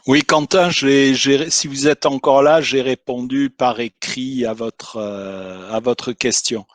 Oui, Quentin, si vous êtes encore là, j'ai répondu par écrit à votre question.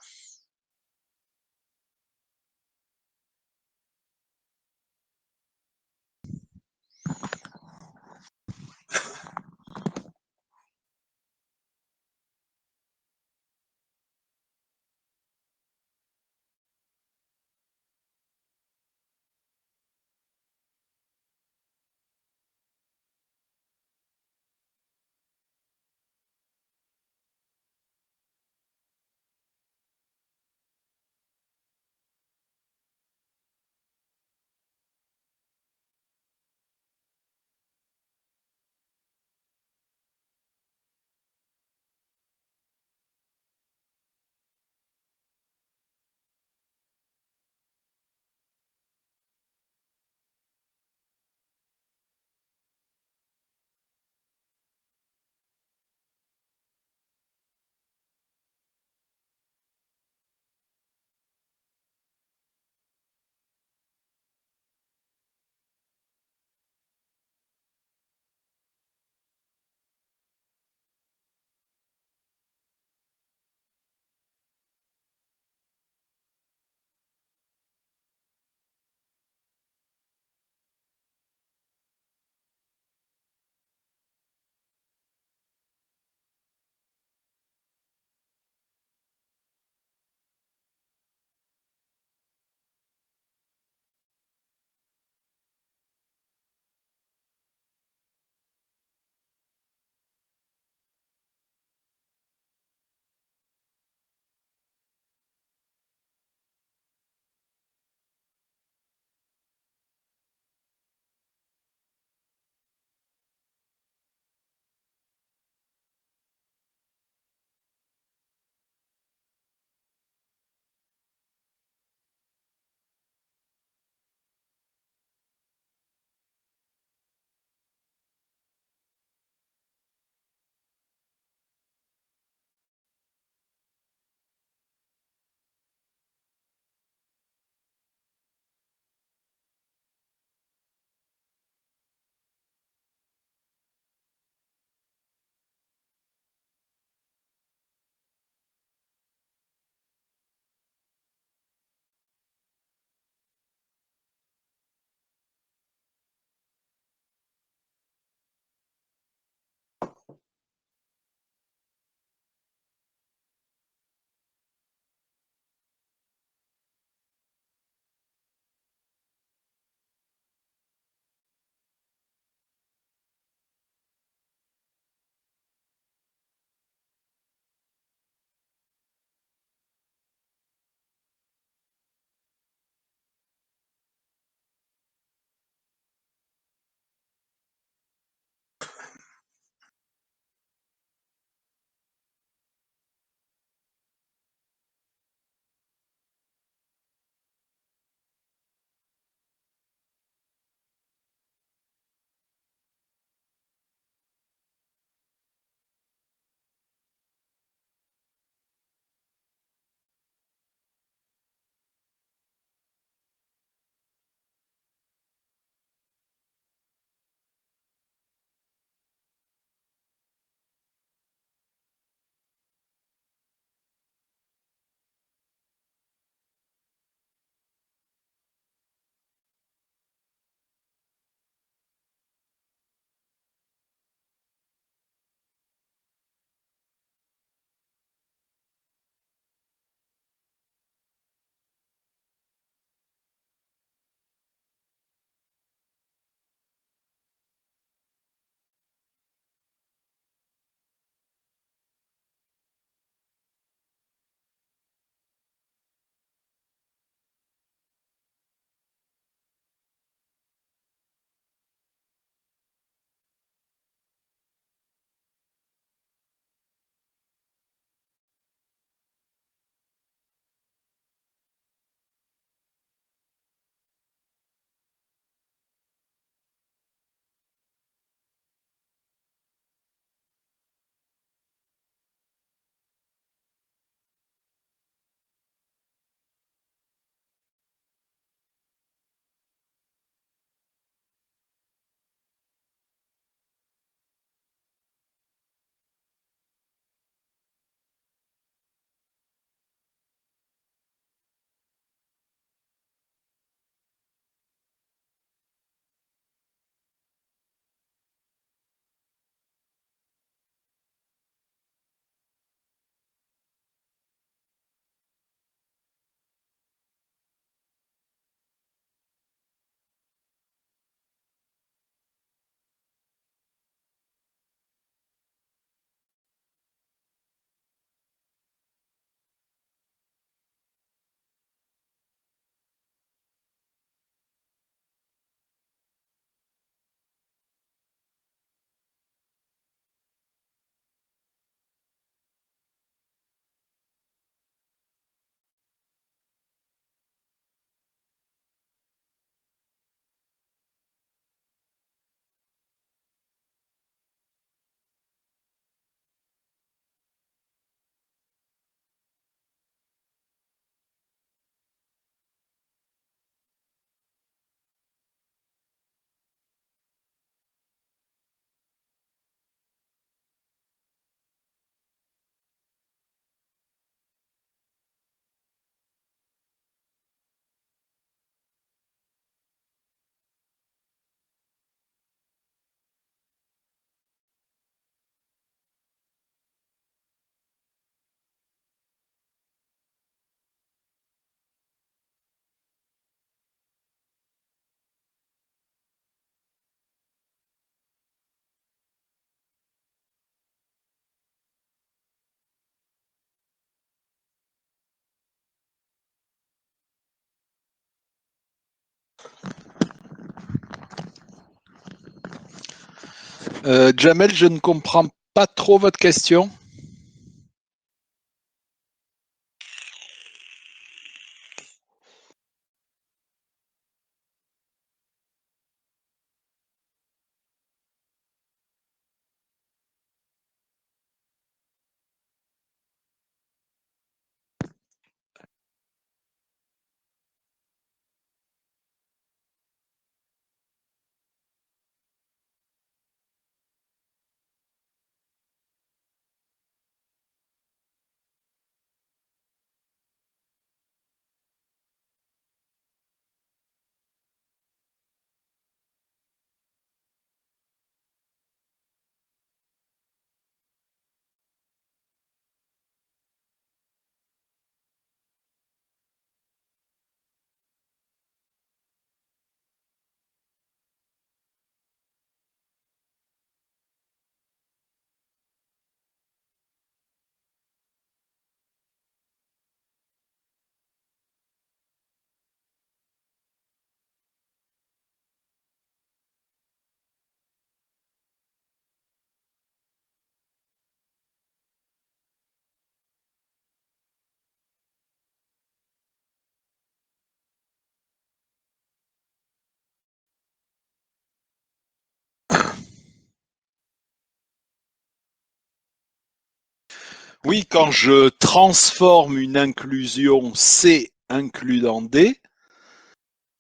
Jamel, je ne comprends pas trop votre question. Oui, quand je transforme une inclusion C inclus dans D,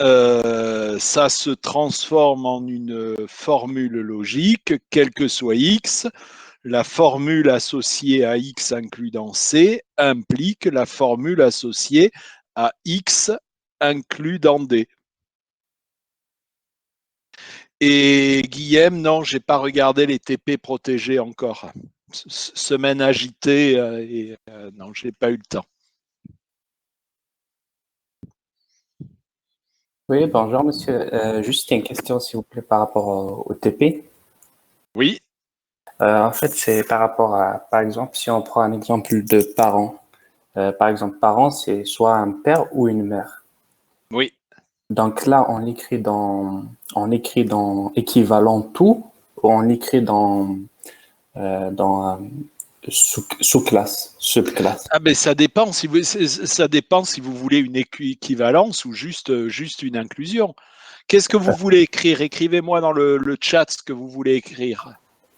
ça se transforme en une formule logique, quel que soit X. La formule associée à X inclus dans C implique la formule associée à X inclus dans D. Et Guillaume, non, j'ai pas regardé les TP protégés encore. Semaine agitée et non, j'ai pas eu le temps. Oui, bonjour monsieur. Juste une question s'il vous plaît par rapport au TP. Oui, En fait, c'est par rapport à, par exemple, si on prend un exemple de parent. Par exemple, parent, c'est soit un père ou une mère. oui. Donc là, on écrit dans équivalent tout ou on écrit dans sous-classe, subclasse. Ah ben ça dépend si vous ça dépend si vous voulez une équivalence ou juste une inclusion. Qu'est-ce que vous voulez écrire? Écrivez-moi dans le chat ce que vous voulez écrire.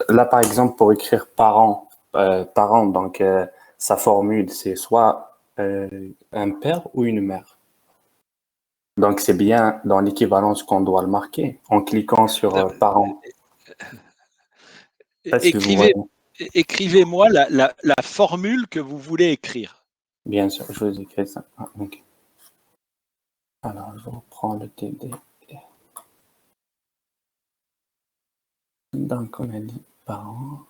Là, par exemple, pour écrire parent, donc sa formule, c'est soit un père ou une mère. Donc, c'est bien dans l'équivalence qu'on doit le marquer en cliquant sur parent. Est-ce que vous voyez? Écrivez, écrivez-moi la formule que vous voulez écrire. Bien sûr, je vous écris ça. Ah, ok. Alors, je reprends le TD. Donc, on a dit parent.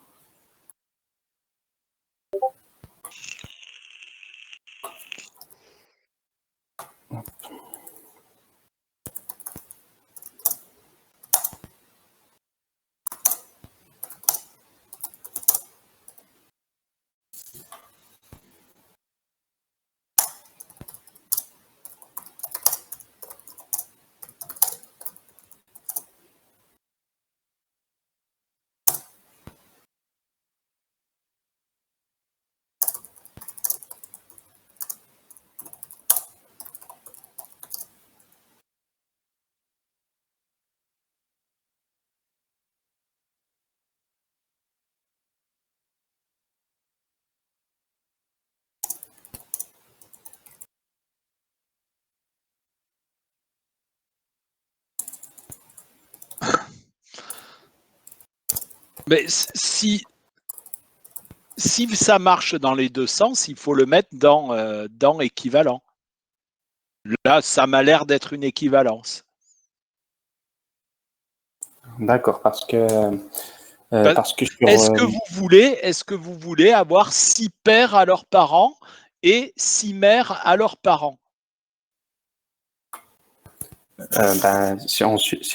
Mais si ça marche dans les deux sens, il faut le mettre dans équivalent. Là, ça m'a l'air d'être une équivalence. D'accord, parce que Est-ce que vous voulez avoir 6 pères à leurs parents et 6 mères à leurs parents? si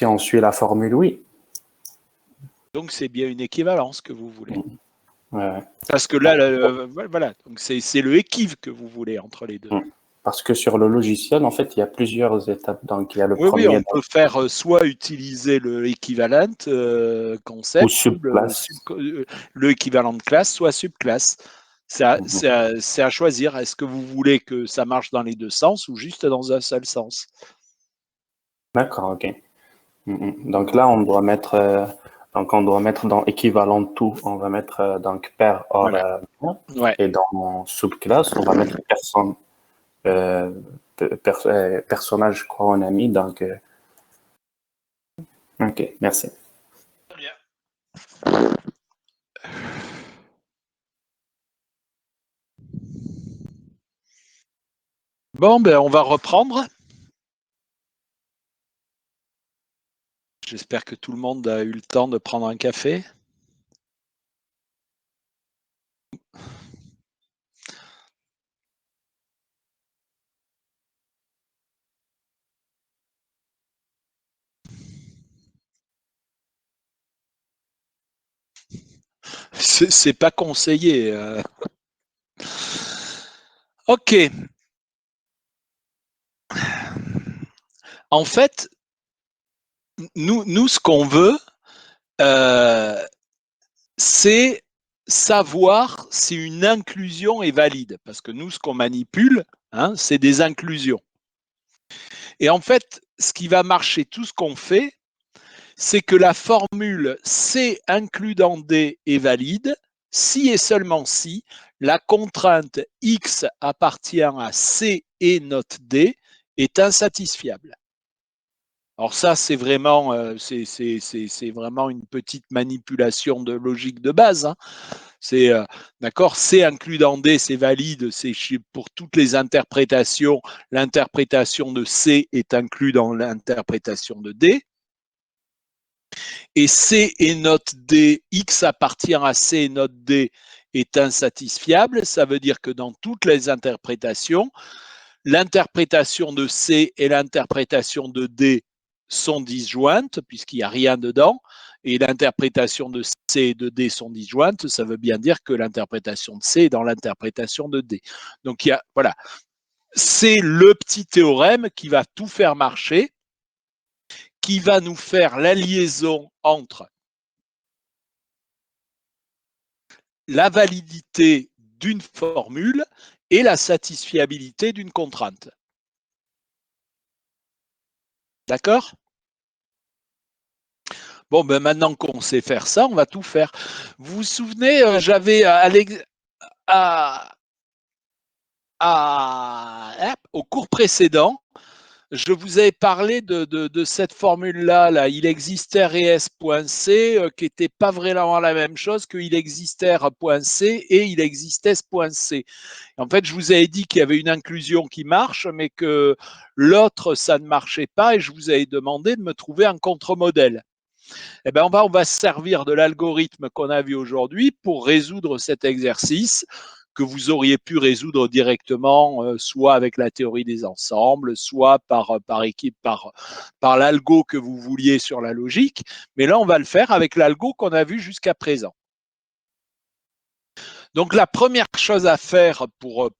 on suit la formule, oui. Donc c'est bien une équivalence que vous voulez. Ouais. Parce que là, voilà, donc c'est le équive que vous voulez entre les deux. Parce que sur le logiciel, en fait, il y a plusieurs étapes. Donc, il y a le Oui, oui, premier on peut faire soit utiliser le équivalent ou concept, ou subclasse. le équivalent de classe, soit subclasse. C'est à, Mhm. c'est à choisir. Est-ce que vous voulez que ça marche dans les deux sens ou juste dans un seul sens? D'accord, ok. Donc là, on doit mettre dans équivalent tout, on va mettre donc pair or Voilà. Ouais. et dans subclasse, on va mettre personne, euh, personnage, je crois, on a mis. Donc, ok, merci. Très bien. Bon, ben, on va reprendre. J'espère que tout le monde a eu le temps de prendre un café. C'est pas conseillé. Ok. En fait, nous ce qu'on veut, euh, c'est savoir si une inclusion est valide. Parce que nous, ce qu'on manipule, hein, c'est des inclusions. Et en fait, ce qui va marcher, tout ce qu'on fait, c'est que la formule C inclus dans D est valide si et seulement si la contrainte X appartient à C et note D est insatisfiable. Alors ça, c'est vraiment, vraiment une petite manipulation de logique de base. Hein. C'est d'accord, C inclus dans D, c'est valide, c'est pour toutes les interprétations. L'interprétation de C est inclue dans l'interprétation de D. Et C et note D, X appartient à C et note D est insatisfiable. Ça veut dire que dans toutes les interprétations, l'interprétation de C et l'interprétation de D sont disjointes, puisqu'il n'y a rien dedans, et l'interprétation de C et de D sont disjointes, ça veut bien dire que l'interprétation de C est dans l'interprétation de D. Donc, voilà, c'est le petit théorème qui va tout faire marcher, qui va nous faire la liaison entre la validité d'une formule et la satisfiabilité d'une contrainte. D'accord? Bon, ben maintenant qu'on sait faire ça, on va tout faire. Vous vous souvenez, j'avais au cours précédent, je vous avais parlé de cette formule-là. Là. Il existait res.c qui n'était pas vraiment la même chose que il existait .c et il existait .c. En fait, je vous avais dit qu'il y avait une inclusion qui marche, mais que l'autre, ça ne marchait pas et je vous avais demandé de me trouver un contre-modèle. Eh bien, on va se servir de l'algorithme qu'on a vu aujourd'hui pour résoudre cet exercice que vous auriez pu résoudre directement, soit avec la théorie des ensembles, soit par l'algo que vous vouliez sur la logique. Mais là, on va le faire avec l'algo qu'on a vu jusqu'à présent. Donc, la première chose à faire pour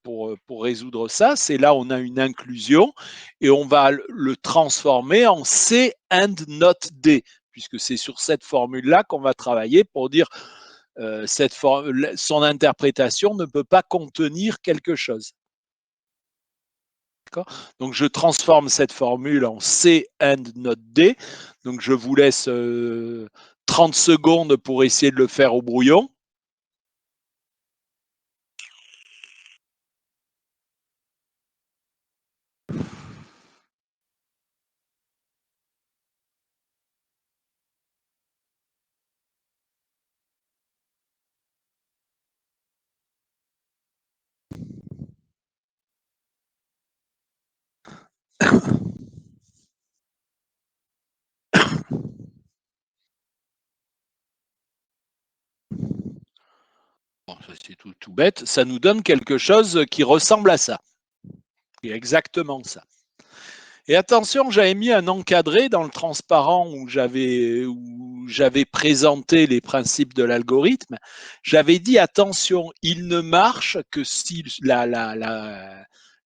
résoudre ça, c'est là, on a une inclusion et on va le transformer en C and not D, puisque c'est sur cette formule-là qu'on va travailler pour dire son interprétation ne peut pas contenir quelque chose. Donc, je transforme cette formule en C and not D. Donc, je vous laisse 30 secondes pour essayer de le faire au brouillon. Bon, c'est tout bête. Ça nous donne quelque chose qui ressemble à ça. C'est exactement ça. Et attention, j'avais mis un encadré dans le transparent où j'avais présenté les principes de l'algorithme. J'avais dit attention, il ne marche que si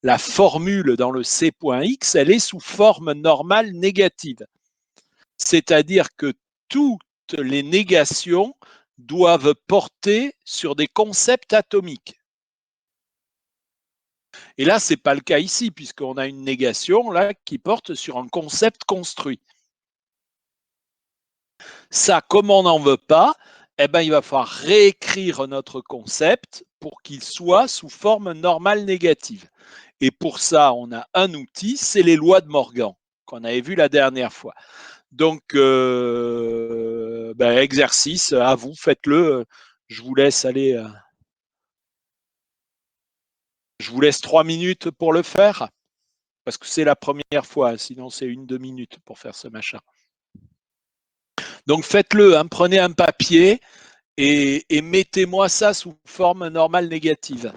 la formule dans le C.X, elle est sous forme normale négative. C'est-à-dire que toutes les négations doivent porter sur des concepts atomiques. Et là, ce n'est pas le cas ici, puisqu'on a une négation là, qui porte sur un concept construit. Ça, comme on n'en veut pas, eh ben, il va falloir réécrire notre concept pour qu'il soit sous forme normale négative. Et pour ça, on a un outil, c'est les lois de Morgan, qu'on avait vu la dernière fois. Donc, exercice, à vous, faites-le. Je vous laisse aller. Je vous laisse 3 minutes pour le faire, parce que c'est la première fois, sinon c'est 1-2 minutes pour faire ce machin. Donc faites-le, hein, prenez un papier et mettez-moi ça sous forme normale négative.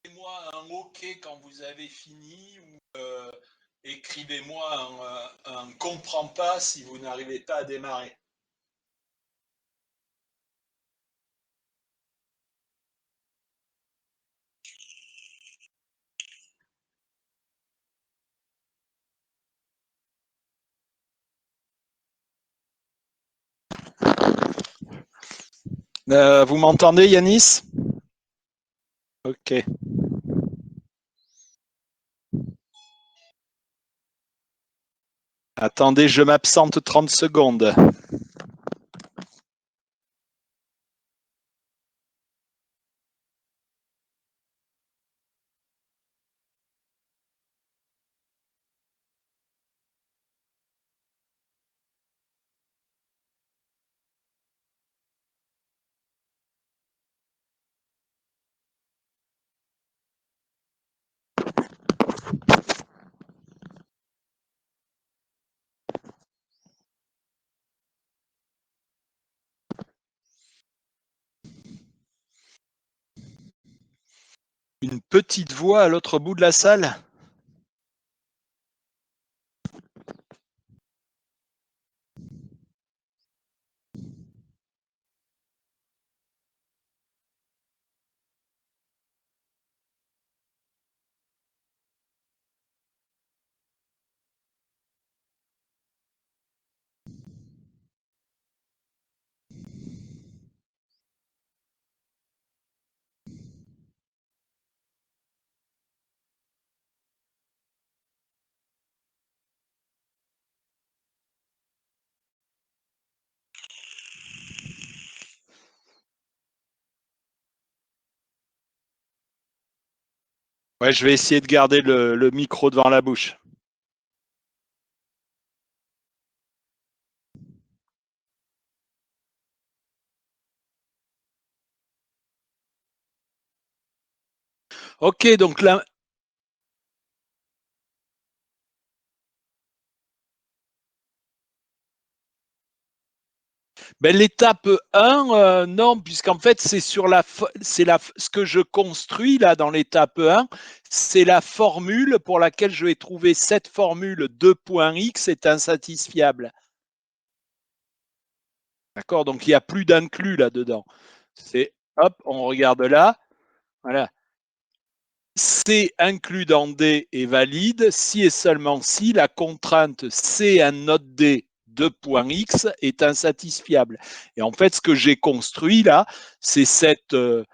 Écrivez-moi un OK quand vous avez fini ou écrivez-moi un comprends pas si vous n'arrivez pas à démarrer. Vous m'entendez, Yanis? Ok. Attendez, je m'absente 30 secondes. Une petite voix à l'autre bout de la salle? Ouais, je vais essayer de garder le micro devant la bouche. Ok, donc là, ben, l'étape 1, non, puisqu'en fait, c'est sur ce que je construis là dans l'étape 1, c'est la formule pour laquelle je vais trouver cette formule 2.x est insatisfiable. D'accord? Donc il n'y a plus d'inclus là-dedans. C'est hop, on regarde là. Voilà. C inclus dans D est valide si et seulement si la contrainte C un note D 2.x est insatisfiable. Et en fait, ce que j'ai construit là, c'est ce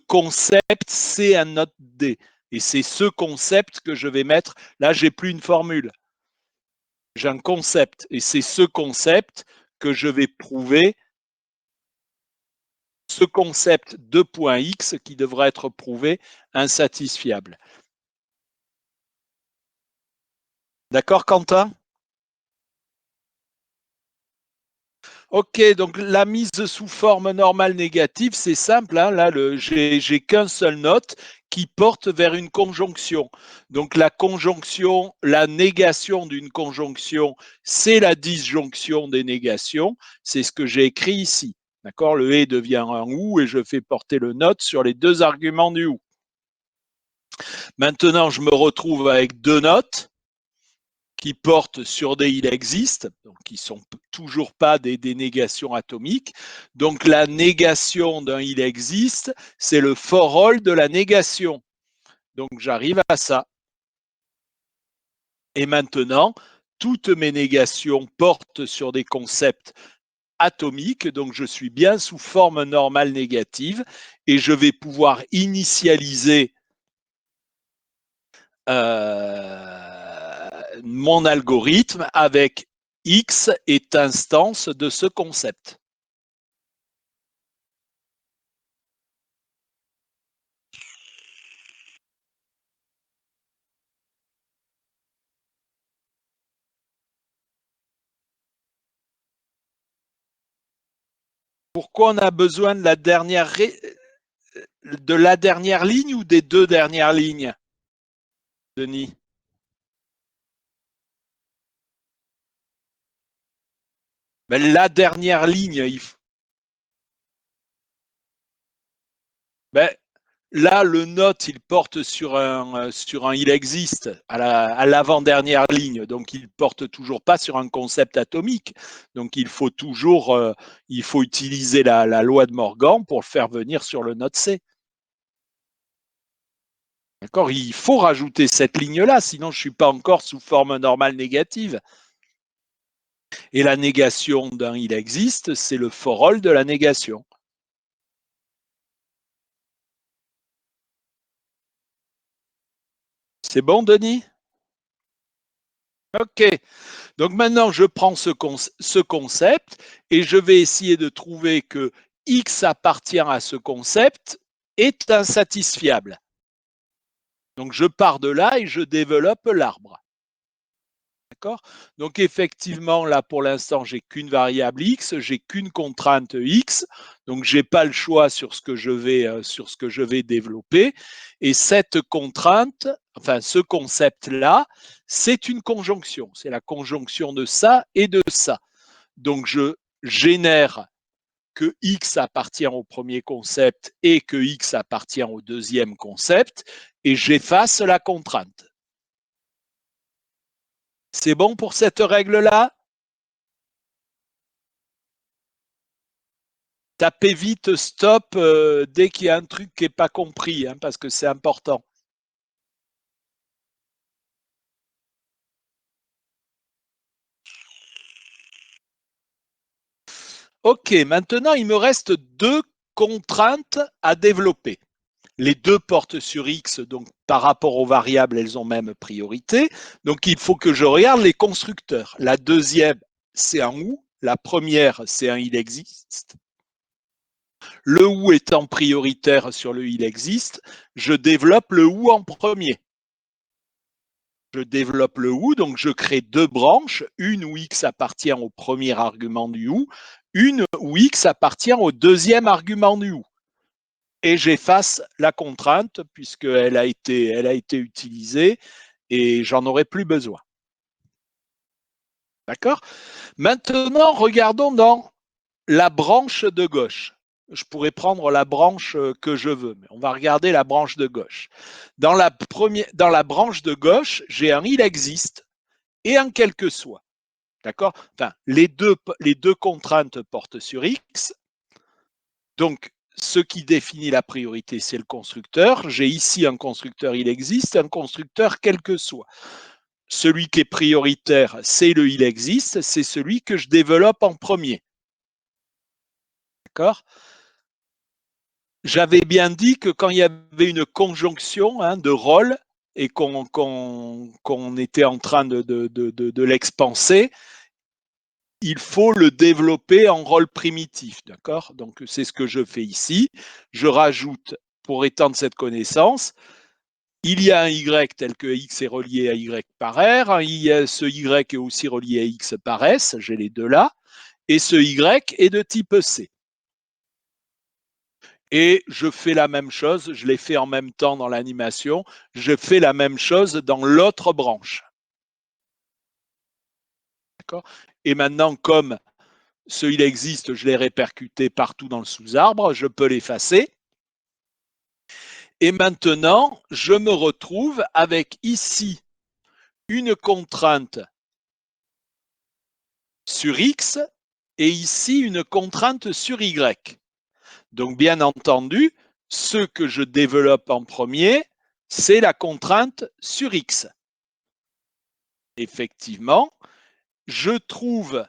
concept C un note D. Et c'est ce concept que je vais mettre. Là, j'ai plus une formule. J'ai un concept. Et c'est ce concept que je vais prouver. Ce concept de point X qui devra être prouvé insatisfiable. D'accord, Quentin? Ok, donc la mise sous forme normale négative, c'est simple. Hein, là, j'ai qu'un seul note qui porte vers une conjonction. Donc la conjonction, la négation d'une conjonction, c'est la disjonction des négations. C'est ce que j'ai écrit ici. D'accord? Le et devient un ou et je fais porter le note sur les deux arguments du ou. Maintenant, je me retrouve avec deux notes qui portent sur des il existe, donc qui ne sont toujours pas des négations atomiques. Donc la négation d'un il existe, c'est le for all de la négation. Donc j'arrive à ça. Et maintenant, toutes mes négations portent sur des concepts atomiques, donc je suis bien sous forme normale négative et je vais pouvoir initialiser mon algorithme avec X est instance de ce concept. Pourquoi on a besoin de la dernière ligne ou des deux dernières lignes, Denis? Ben, la dernière ligne, ben, là, le note, il porte sur un il existe à l'avant-dernière ligne, donc il porte toujours pas sur un concept atomique. Donc il faut toujours, il faut utiliser la loi de Morgan pour le faire venir sur le note C. D'accord? Il faut rajouter cette ligne-là, sinon je ne suis pas encore sous forme normale négative. Et la négation d'un il existe, c'est le for all de la négation. C'est bon, Denis? OK. Donc maintenant, je prends ce concept et je vais essayer de trouver que X appartient à ce concept est insatisfiable. Donc je pars de là et je développe l'arbre. D'accord? Donc effectivement, là pour l'instant, j'ai qu'une variable X, j'ai qu'une contrainte X, donc j'ai pas le choix sur ce que je vais développer. Et cette contrainte, enfin ce concept-là, c'est une conjonction. C'est la conjonction de ça et de ça. Donc je génère que X appartient au premier concept et que X appartient au deuxième concept et j'efface la contrainte. C'est bon pour cette règle-là? Tapez vite stop dès qu'il y a un truc qui n'est pas compris, hein, parce que c'est important. Ok, maintenant il me reste deux contraintes à développer. Les deux portent sur X, donc par rapport aux variables, elles ont même priorité. Donc il faut que je regarde les constructeurs. La deuxième, c'est un ou. La première, c'est un il existe. Le ou étant prioritaire sur le il existe, je développe le ou en premier. Je développe le ou, donc je crée deux branches, une où X appartient au premier argument du ou, une où X appartient au deuxième argument du ou. Et j'efface la contrainte puisqu'elle a été utilisée et j'en aurai plus besoin. D'accord? Maintenant, regardons dans la branche de gauche. Je pourrais prendre la branche que je veux, mais on va regarder la branche de gauche. Dans la branche de gauche, j'ai un il existe et un quel que soit. D'accord? Enfin, les deux contraintes portent sur X. Donc, ce qui définit la priorité, c'est le constructeur. J'ai ici un constructeur il existe, un constructeur quel que soit. Celui qui est prioritaire, c'est le il existe, c'est celui que je développe en premier. D'accord? J'avais bien dit que quand il y avait une conjonction de rôle et qu'on était en train de l'expanser, il faut le développer en rôle primitif, d'accord? Donc, c'est ce que je fais ici. Je rajoute, pour étendre cette connaissance, il y a un Y tel que X est relié à Y par R, ce Y est aussi relié à X par S, j'ai les deux là, et ce Y est de type C. Et je fais la même chose, je l'ai fait en même temps dans l'animation, je fais la même chose dans l'autre branche. D'accord? Et maintenant, comme il existe, je l'ai répercuté partout dans le sous-arbre, je peux l'effacer. Et maintenant, je me retrouve avec ici une contrainte sur X et ici une contrainte sur Y. Donc, bien entendu, ce que je développe en premier, c'est la contrainte sur X. Effectivement, je trouve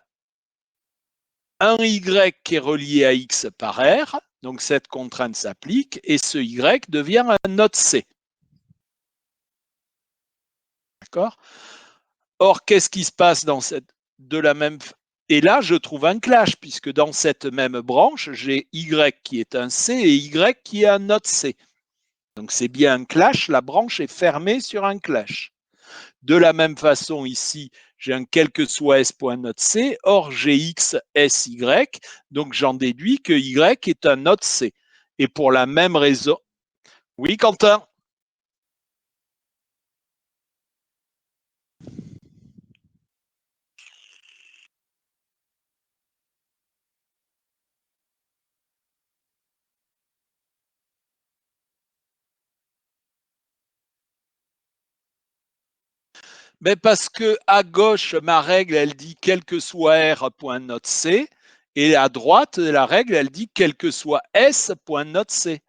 un Y qui est relié à X par R, donc cette contrainte s'applique, et ce Y devient un node C. D'accord? Or, qu'est-ce qui se passe dans de la même... Et là, je trouve un clash, puisque dans cette même branche, j'ai Y qui est un C et Y qui est un node C. Donc, c'est bien un clash, la branche est fermée sur un clash. De la même façon, ici, j'ai un quel que soit S.node C, or j'ai X, S, Y, donc j'en déduis que Y est un node C. Et pour la même raison... Oui, Quentin? Mais parce que à gauche, ma règle, elle dit quel que soit R.node C, et à droite, la règle, elle dit quel que soit S.node C.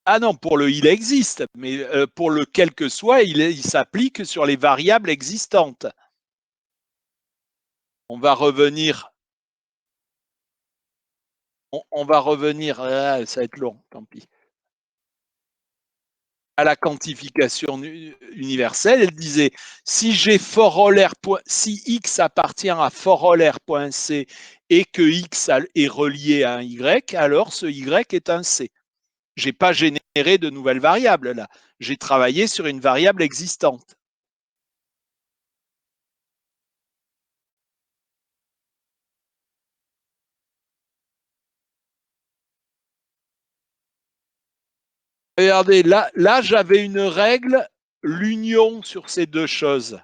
Ah non, pour le il existe, mais pour le quel que soit, il s'applique sur les variables existantes. On va revenir. On va revenir, ça va être long, tant pis. À la quantification universelle, elle disait si j'ai si X appartient à forRolaire.c et que X est relié à un Y, alors ce Y est un C. Je n'ai pas généré de nouvelles variables là. J'ai travaillé sur une variable existante. Regardez, là j'avais une règle, l'union sur ces deux choses.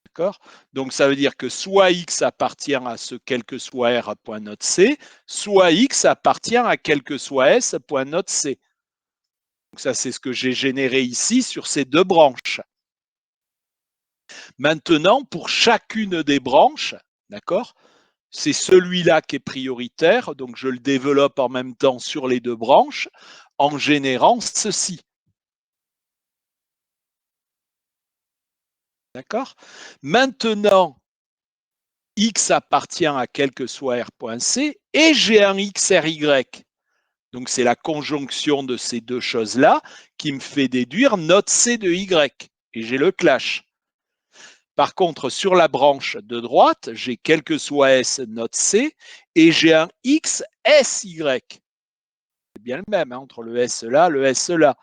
D'accord? Donc ça veut dire que soit X appartient à ce quel que soit R.node C, soit X appartient à quel que soit S.node C. Donc ça, c'est ce que j'ai généré ici sur ces deux branches. Maintenant, pour chacune des branches, d'accord, c'est celui-là qui est prioritaire, donc je le développe en même temps sur les deux branches en générant ceci. D'accord? Maintenant, X appartient à quel que soit R.C et j'ai un XRY. Donc, c'est la conjonction de ces deux choses-là qui me fait déduire node C de Y. Et j'ai le clash. Par contre, sur la branche de droite, j'ai quel que soit S node C et j'ai un X SY. C'est bien le même entre le S là, le S là.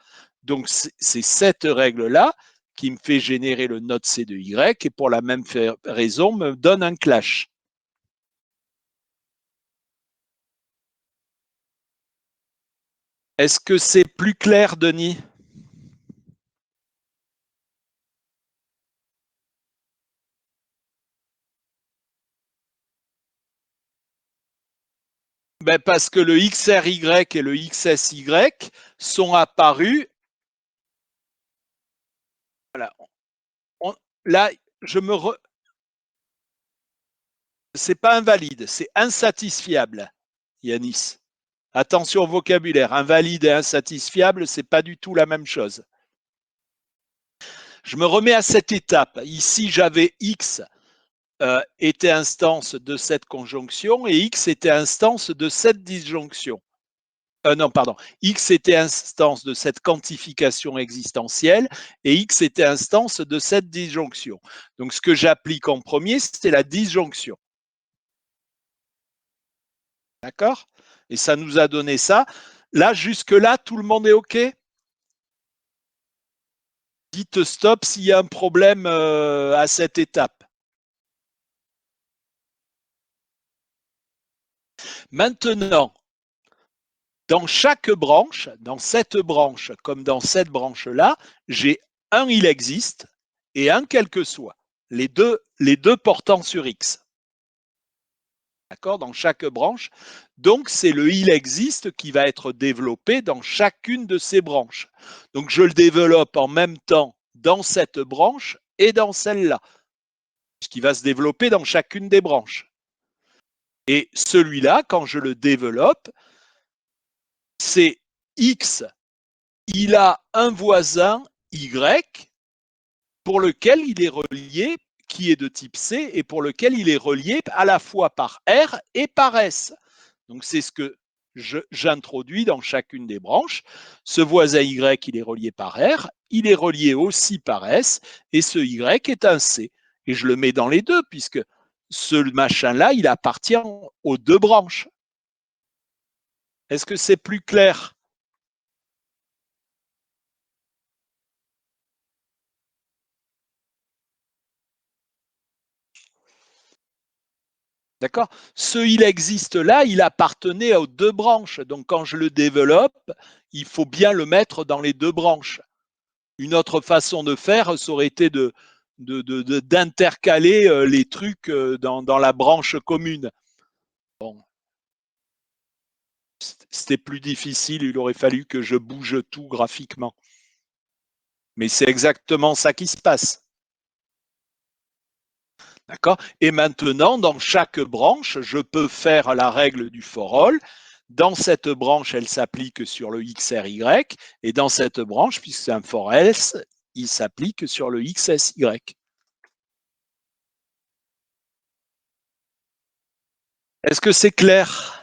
Donc, c'est cette règle-là qui me fait générer le node C de Y et pour la même raison me donne un clash. Est-ce que c'est plus clair, Denis? Ben parce que le XRY et le XSY sont apparus. Voilà. Là, je me c'est pas invalide, c'est insatisfiable, Yanis. Attention au vocabulaire. Invalide et insatisfiable, c'est pas du tout la même chose. Je me remets à cette étape. Ici, j'avais X était instance de cette conjonction et X était instance de cette disjonction. Non, pardon. X était instance de cette quantification existentielle et X était instance de cette disjonction. Donc, ce que j'applique en premier, c'est la disjonction. D'accord? Et ça nous a donné ça. Là, jusque-là, tout le monde est OK? Dites stop s'il y a un problème à cette étape. Maintenant, dans chaque branche, dans cette branche comme dans cette branche-là, j'ai un il existe et un quel que soit. Les deux portant sur X. D'accord? Dans chaque branche. Donc, c'est le il existe qui va être développé dans chacune de ces branches. Donc, je le développe en même temps dans cette branche et dans celle-là, puisqu'il va se développer dans chacune des branches. Et celui-là, quand je le développe, c'est X, il a un voisin Y pour lequel il est relié, qui est de type C, et pour lequel il est relié à la fois par R et par S. Donc, c'est ce que j'introduis dans chacune des branches. Ce voisin Y, il est relié par R, il est relié aussi par S, et ce Y est un C. Et je le mets dans les deux, puisque ce machin-là, il appartient aux deux branches. Est-ce que c'est plus clair? D'accord? Ce il existe là, il appartenait aux deux branches. Donc, quand je le développe, il faut bien le mettre dans les deux branches. Une autre façon de faire, ça aurait été d'intercaler les trucs dans la branche commune. Bon. C'était plus difficile, il aurait fallu que je bouge tout graphiquement. Mais c'est exactement ça qui se passe. D'accord? Et maintenant, dans chaque branche, je peux faire la règle du for all. Dans cette branche, elle s'applique sur le XRY. Et dans cette branche, puisque c'est un for else, il s'applique sur le XSY. Est-ce que c'est clair?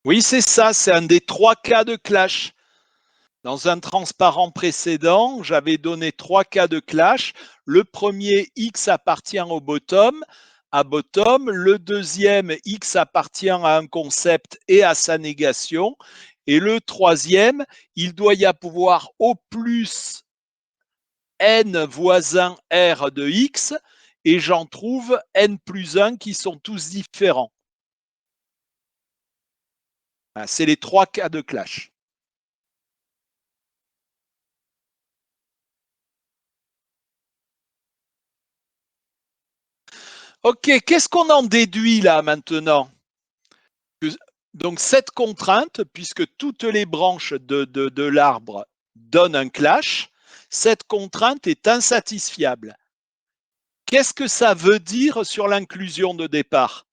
Oui, c'est ça, c'est un des trois cas de clash. Dans un transparent précédent, j'avais donné trois cas de clash. Le premier, X appartient au bottom, à bottom. Le deuxième, X appartient à un concept et à sa négation. Et le troisième, il doit y avoir au plus n voisins R de X et j'en trouve n plus 1 qui sont tous différents. C'est les trois cas de clash. Ok, qu'est-ce qu'on en déduit là maintenant? Donc cette contrainte, puisque toutes les branches de l'arbre donnent un clash, cette contrainte est insatisfiable. Qu'est-ce que ça veut dire sur l'inclusion de départ?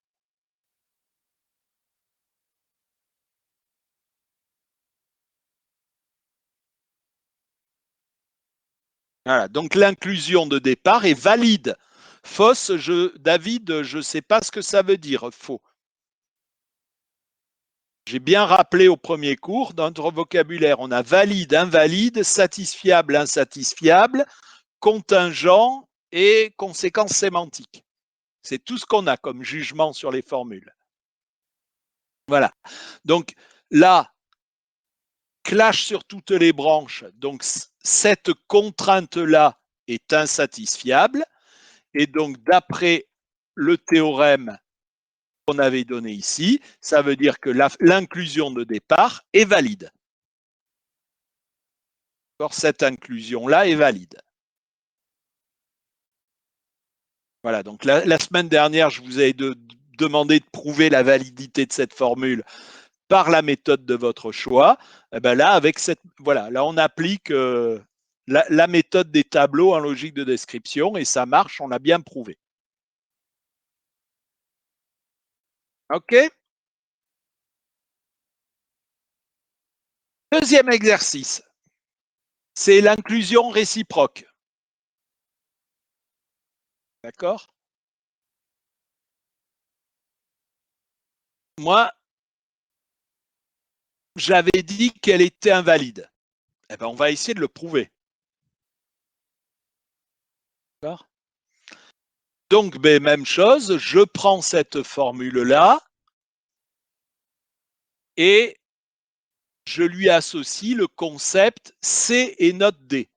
Voilà, donc l'inclusion de départ est valide. Fausse, David, je ne sais pas ce que ça veut dire, faux. J'ai bien rappelé au premier cours, dans notre vocabulaire, on a valide, invalide, satisfiable, insatisfiable, contingent et conséquences sémantiques. C'est tout ce qu'on a comme jugement sur les formules. Voilà. Donc là, clash sur toutes les branches. Donc cette contrainte-là est insatisfiable. Et donc, d'après le théorème qu'on avait donné ici, ça veut dire que l'inclusion de départ est valide. Cette inclusion-là est valide. Voilà, donc la semaine dernière, je vous ai demandé de prouver la validité de cette formule par la méthode de votre choix. Et ben là, avec voilà, là on applique la méthode des tableaux en logique de description et ça marche, on l'a bien prouvé. OK? Deuxième exercice, c'est l'inclusion réciproque. D'accord? Moi, j'avais dit qu'elle était invalide. Eh ben, on va essayer de le prouver. D'accord? Donc, ben, même chose, je prends cette formule-là et je lui associe le concept C et note D,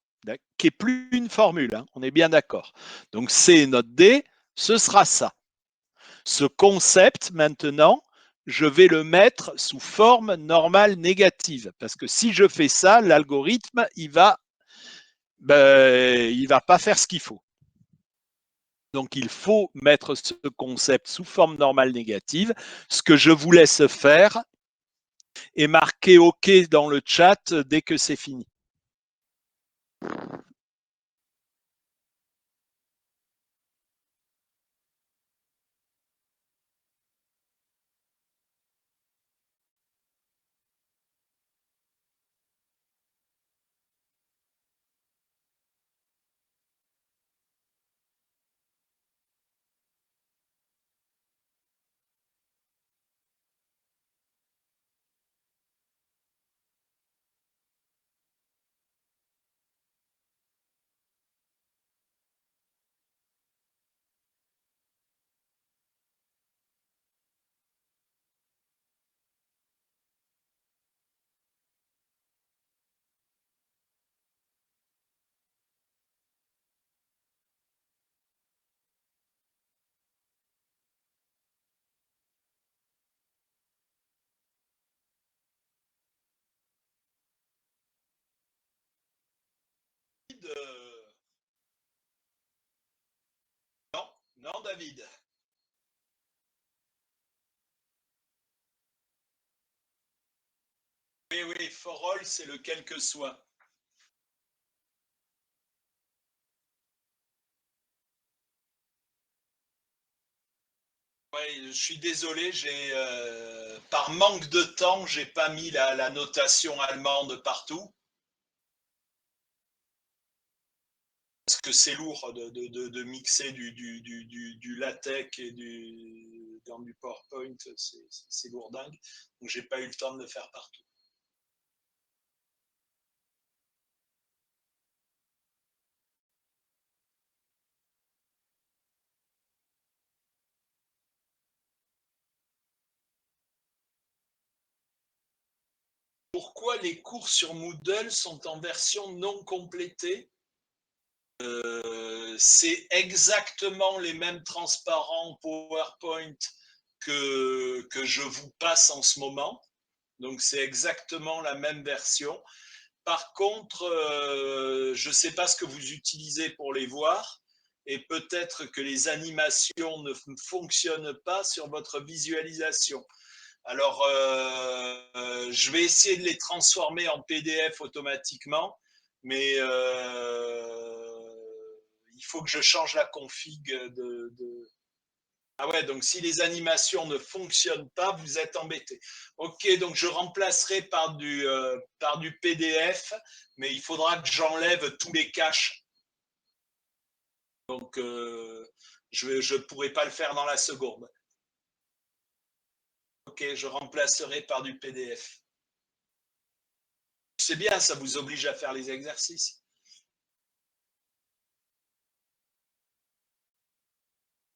qui est plus une formule, hein, on est bien d'accord. Donc C et note D, ce sera ça. Ce concept, maintenant, je vais le mettre sous forme normale négative, parce que si je fais ça, l'algorithme, il va pas faire ce qu'il faut. Donc, il faut mettre ce concept sous forme normale négative. Ce que je vous laisse faire et marquer OK dans le chat dès que c'est fini. Non, non, David. Oui, oui, for all, c'est le quel que soit. Ouais, je suis désolé, par manque de temps, j'ai pas mis la notation allemande partout. Parce que c'est lourd de mixer du LaTeX et dans du PowerPoint, c'est lourdingue. Donc j'ai pas eu le temps de le faire partout. Pourquoi les cours sur Moodle sont en version non complétée? C'est exactement les mêmes transparents PowerPoint que je vous passe en ce moment. Donc c'est exactement la même version. Par contre, je ne sais pas ce que vous utilisez pour les voir et peut-être que les animations ne fonctionnent pas sur votre visualisation. Alors, je vais essayer de les transformer en PDF automatiquement, mais il faut que je change la config Ah ouais, donc si les animations ne fonctionnent pas, vous êtes embêté. Ok, donc je remplacerai par du PDF, mais il faudra que j'enlève tous les caches. Donc je ne pourrai pas le faire dans la seconde. Ok, je remplacerai par du PDF. C'est bien, ça vous oblige à faire les exercices.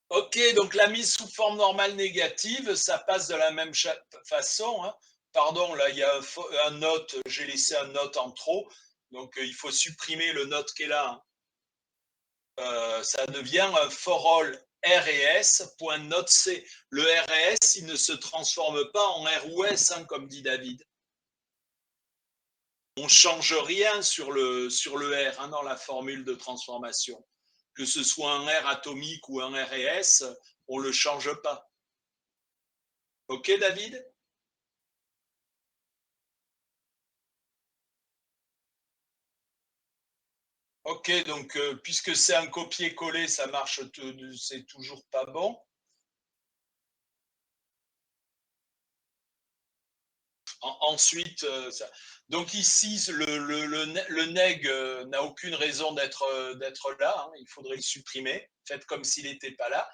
Ok, donc la mise sous forme normale négative, ça passe de la même façon. Hein. Pardon, là, il y a un note, j'ai laissé un note en trop, donc il faut supprimer le note qui est là. Hein. Ça devient un for all R et S, point note C. Le R et S, il ne se transforme pas en R ou S, hein, comme dit David. on ne change rien sur le R dans la formule de transformation. Que ce soit un R atomique ou un R et S, on ne le change pas. Ok, David? Ok, donc puisque c'est un copier-coller, ça marche, c'est toujours pas bon. Ensuite, donc ici, le neg n'a aucune raison d'être là. Hein, il faudrait le supprimer. Faites comme s'il n'était pas là.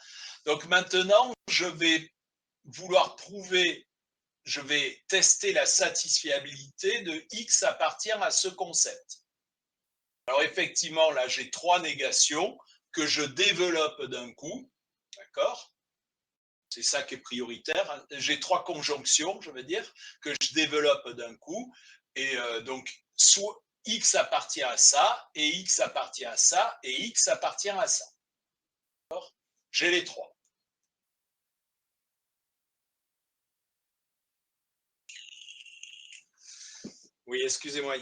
Donc maintenant, je vais vouloir prouver, je vais tester la satisfiabilité de X à partir à ce concept. Alors effectivement, là, j'ai 3 négations que je développe d'un coup. D'accord? C'est ça qui est prioritaire. J'ai 3 conjonctions, je veux dire, que je développe d'un coup. Et donc, soit X appartient à ça, et X appartient à ça, et X appartient à ça. J'ai les 3. Oui, excusez-moi.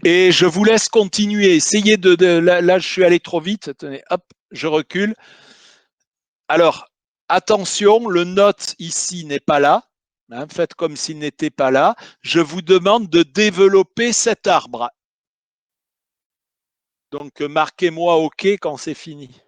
Et je vous laisse continuer. Essayez là, je suis allé trop vite. Attendez, hop, je recule. Alors, attention, le note ici n'est pas là. Hein, faites comme s'il n'était pas là. Je vous demande de développer cet arbre. Donc, marquez-moi OK quand c'est fini.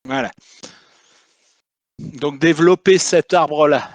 Voilà. Donc, développer cet arbre-là.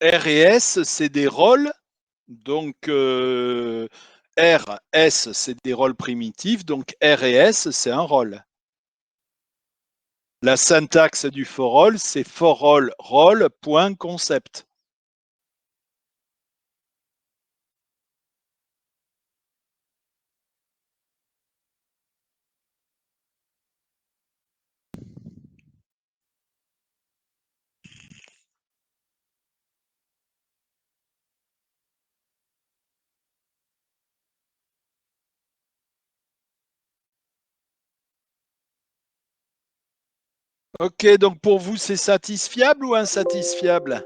R et S, c'est des rôles. Donc, R, S, c'est des rôles primitifs. Donc, R et S, c'est un rôle. La syntaxe du for all, c'est for all role, point, concept. Ok, donc pour vous, c'est satisfiable ou insatisfiable?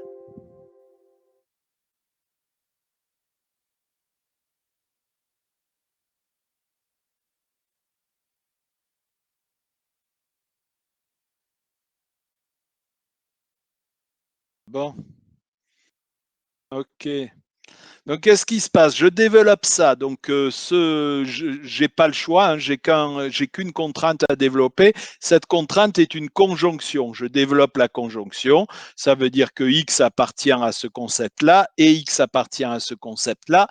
Bon, ok. Donc, qu'est-ce qui se passe? Je développe ça. Donc, je n'ai pas le choix. Hein, j'ai qu'une contrainte à développer. Cette contrainte est une conjonction. Je développe la conjonction. Ça veut dire que X appartient à ce concept-là et X appartient à ce concept-là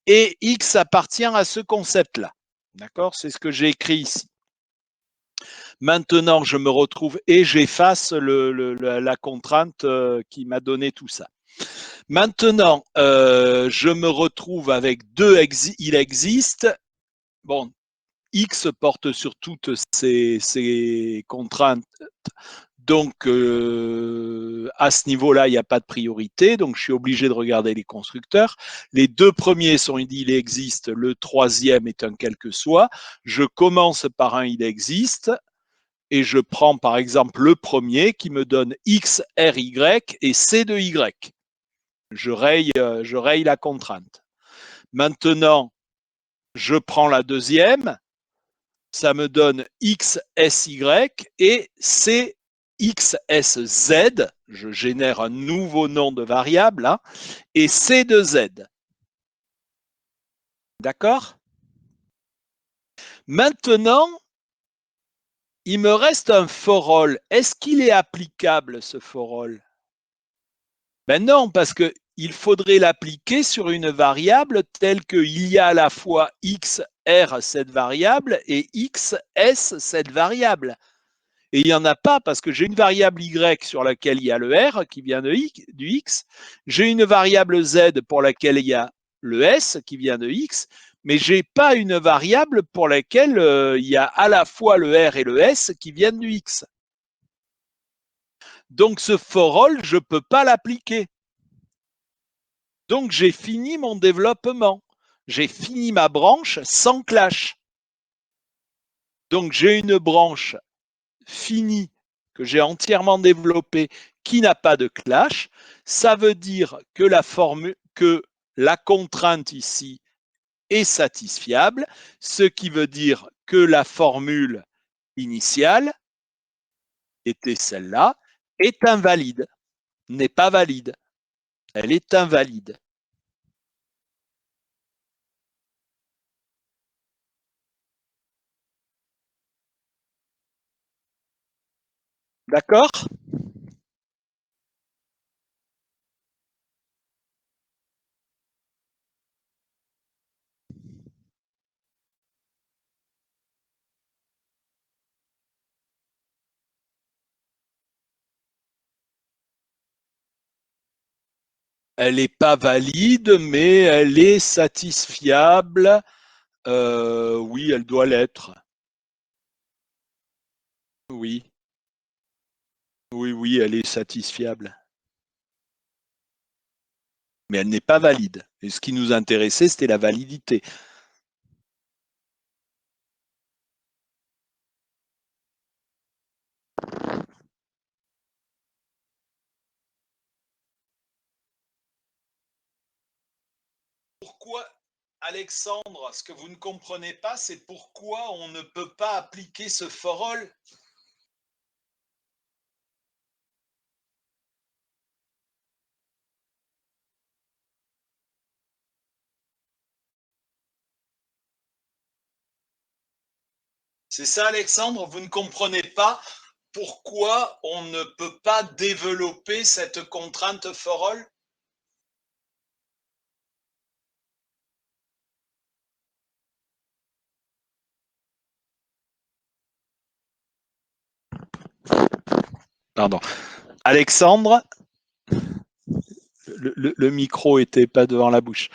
et X appartient à ce concept-là. D'accord? C'est ce que j'ai écrit ici. Maintenant, je me retrouve et j'efface la contrainte qui m'a donné tout ça. Maintenant, je me retrouve avec il existe. Bon, X porte sur toutes ces contraintes. Donc, à ce niveau-là, il n'y a pas de priorité. Donc, je suis obligé de regarder les constructeurs. Les deux premiers sont il existe. Le troisième est un quel que soit. Je commence par un il existe et je prends par exemple le premier qui me donne X, R, Y et C de Y. Je raye la contrainte. Maintenant, je prends la deuxième, ça me donne X, S, Y et C, X, S, Z. Je génère un nouveau nom de variable hein, et C de Z. D'accord? Maintenant, il me reste un for all. Est-ce qu'il est applicable ce for all? Ben non, parce que il faudrait l'appliquer sur une variable telle qu'il y a à la fois x, r, cette variable, et x, s, cette variable. Et il n'y en a pas parce que j'ai une variable y sur laquelle il y a le r qui vient du x, j'ai une variable z pour laquelle il y a le s qui vient de x, mais je n'ai pas une variable pour laquelle il y a à la fois le r et le s qui viennent du x. Donc ce for all, je ne peux pas l'appliquer. Donc j'ai fini mon développement. J'ai fini ma branche sans clash. Donc j'ai une branche finie que j'ai entièrement développée qui n'a pas de clash. Ça veut dire que la contrainte ici est satisfiable, ce qui veut dire que la formule initiale était celle-là, est invalide, n'est pas valide. Elle est invalide. D'accord? Elle n'est pas valide, mais elle est satisfiable. Oui, elle doit l'être. Oui, oui, oui, elle est satisfiable. Mais elle n'est pas valide. Et ce qui nous intéressait, c'était la validité. Pourquoi, Alexandre, ce que vous ne comprenez pas, c'est pourquoi on ne peut pas appliquer ce for all. C'est ça, Alexandre, vous ne comprenez pas pourquoi on ne peut pas développer cette contrainte for all? Pardon. Alexandre, le micro était pas devant la bouche.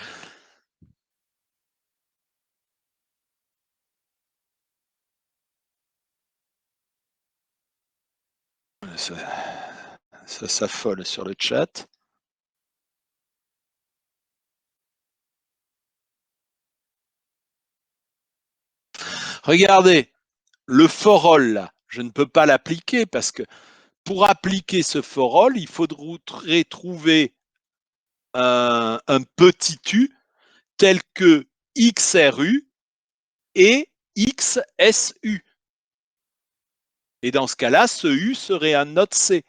Ça s'affole sur le chat. Regardez, le for-all, là, je ne peux pas l'appliquer parce que pour appliquer ce for-all, il faudrait trouver un petit u tel que XRU et XSU. Et dans ce cas-là, ce U serait un node C.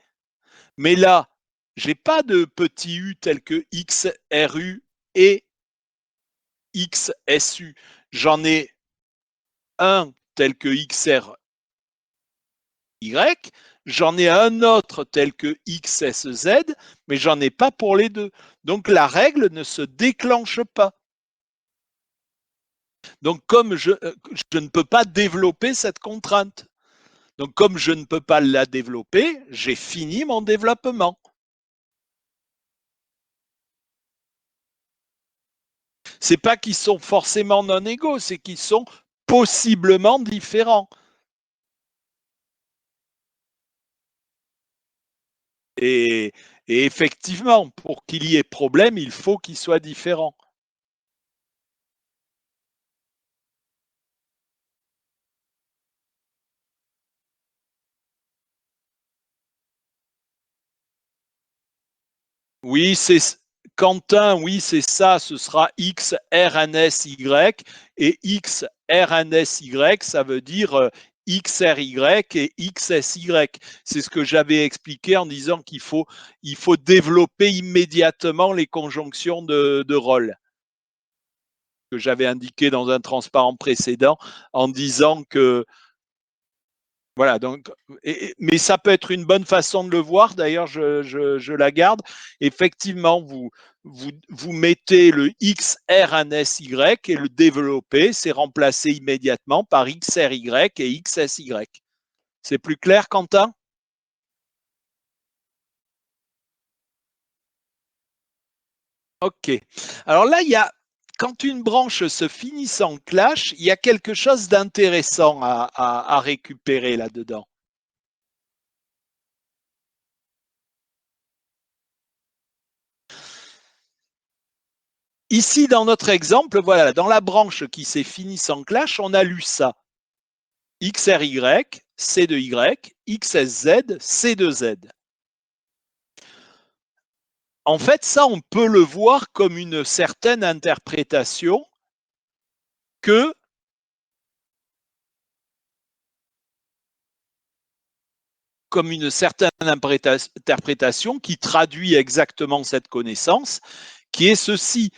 Mais là, je n'ai pas de petit u tel que XRU et XSU. J'en ai un tel que XRY, j'en ai un autre tel que XSZ, mais j'en ai pas pour les deux. Donc la règle ne se déclenche pas. Donc comme je ne peux pas développer cette contrainte. Donc comme je ne peux pas la développer, j'ai fini mon développement. C'est pas qu'ils sont forcément non égaux, c'est qu'ils sont possiblement différents. Et effectivement, pour qu'il y ait problème, il faut qu'ils soient différents. Oui, c'est Quentin, oui, c'est ça, ce sera X RNSY et X RNSY, ça veut dire XRY et XSY. C'est ce que j'avais expliqué en disant qu'il faut développer immédiatement les conjonctions de rôle que j'avais indiqué dans un transparent précédent en disant que voilà, donc, mais ça peut être une bonne façon de le voir. D'ailleurs, je la garde. Effectivement, vous mettez le XRNSY et le développer, c'est remplacé immédiatement par XRY et XSY. C'est plus clair, Quentin? Ok. Alors là, quand une branche se finit en clash, il y a quelque chose d'intéressant à récupérer là-dedans. Ici, dans notre exemple, voilà, dans la branche qui s'est finie sans clash, on a lu ça. XRY, C de Y, XSZ, C de Z. En fait, ça, on peut le voir comme une certaine interprétation que comme une certaine interprétation qui traduit exactement cette connaissance, qui est ceci.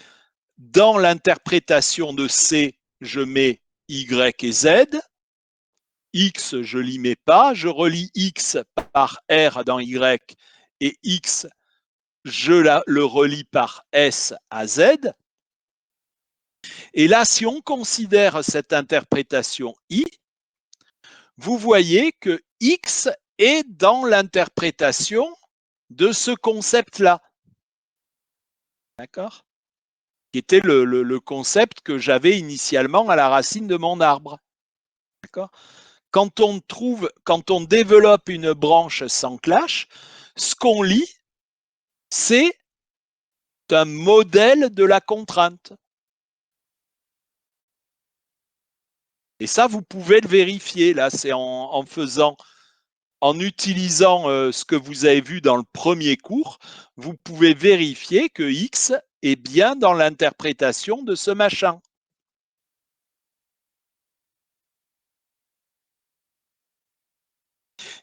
Dans l'interprétation de C, je mets Y et Z. X, je l'y mets pas. Je relie X par R dans Y et X, je le relie par S à Z. Et là, si on considère cette interprétation I, vous voyez que X est dans l'interprétation de ce concept-là. D'accord? Qui était le concept que j'avais initialement à la racine de mon arbre. D'accord? Quand on développe une branche sans clash, ce qu'on lit, c'est un modèle de la contrainte. Et ça, vous pouvez le vérifier. Là, c'est en utilisant ce que vous avez vu dans le premier cours, vous pouvez vérifier que X est bien dans l'interprétation de ce machin.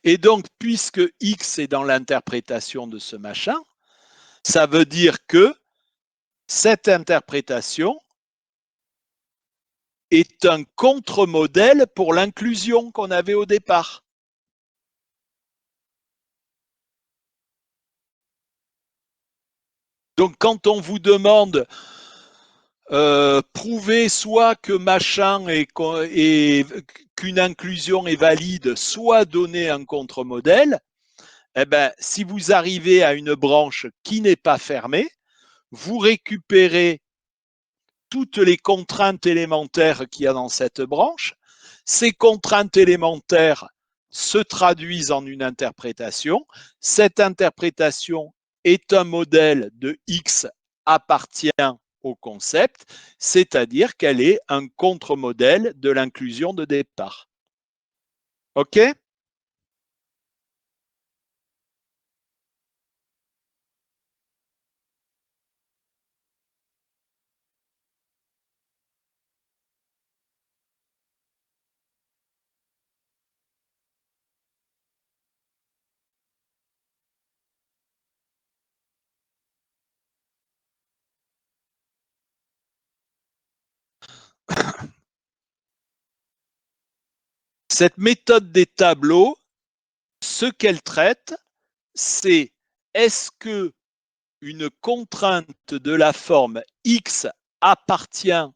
Et donc, puisque X est dans l'interprétation de ce machin, ça veut dire que cette interprétation est un contre-modèle pour l'inclusion qu'on avait au départ. Donc, quand on vous demande prouver soit que machin qu'une inclusion est valide, soit donner un contre-modèle, eh ben, si vous arrivez à une branche qui n'est pas fermée, vous récupérez toutes les contraintes élémentaires qu'il y a dans cette branche. Ces contraintes élémentaires se traduisent en une interprétation. Cette interprétation est un modèle de X appartient au concept, c'est-à-dire qu'elle est un contre-modèle de l'inclusion de départ. OK ? Cette méthode des tableaux, ce qu'elle traite, c'est est-ce que une contrainte de la forme X appartient à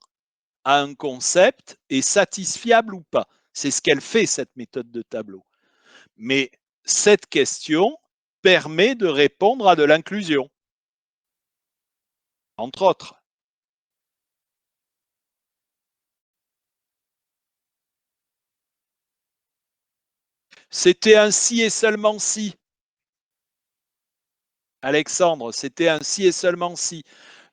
un concept est satisfiable ou pas. C'est ce qu'elle fait, cette méthode de tableau. Mais cette question permet de répondre à de l'inclusion, entre autres. C'était un si et seulement si. Alexandre, c'était un si et seulement si.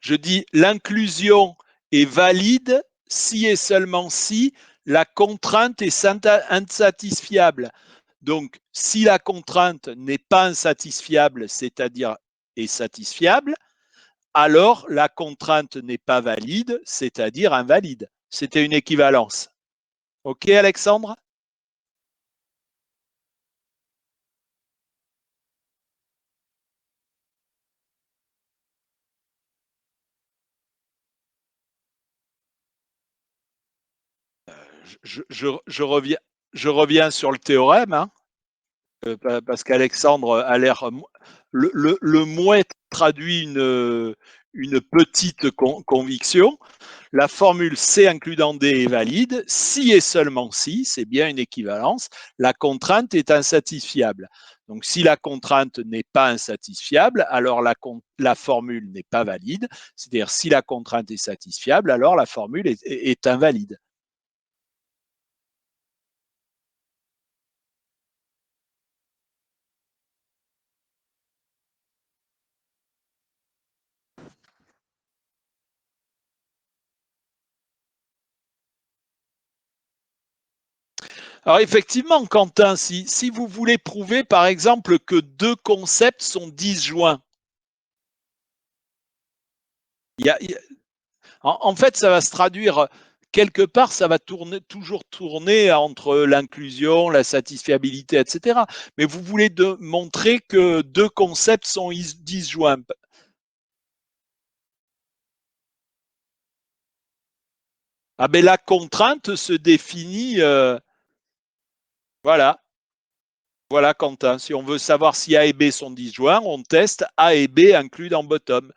Je dis l'inclusion est valide si et seulement si la contrainte est insatisfiable. Donc, si la contrainte n'est pas insatisfiable, c'est-à-dire est satisfiable, alors la contrainte n'est pas valide, c'est-à-dire invalide. C'était une équivalence. OK, Alexandre? Je reviens sur le théorème, hein, parce qu'Alexandre a l'air. Le mouet traduit une petite conviction. La formule C includant D est valide si et seulement si, c'est bien une équivalence, la contrainte est insatisfiable. Donc si la contrainte n'est pas insatisfiable, alors la formule n'est pas valide. C'est-à-dire si la contrainte est satisfiable, alors la formule est invalide. Alors effectivement, Quentin, si vous voulez prouver par exemple que deux concepts sont disjoints, en fait, ça va se traduire quelque part, ça va toujours tourner entre l'inclusion, la satisfiabilité, etc. Mais vous voulez montrer que deux concepts sont disjoints. Ah ben la contrainte se définit, voilà. Voilà, Quentin. Si on veut savoir si A et B sont disjoints, on teste A et B inclus dans bottom.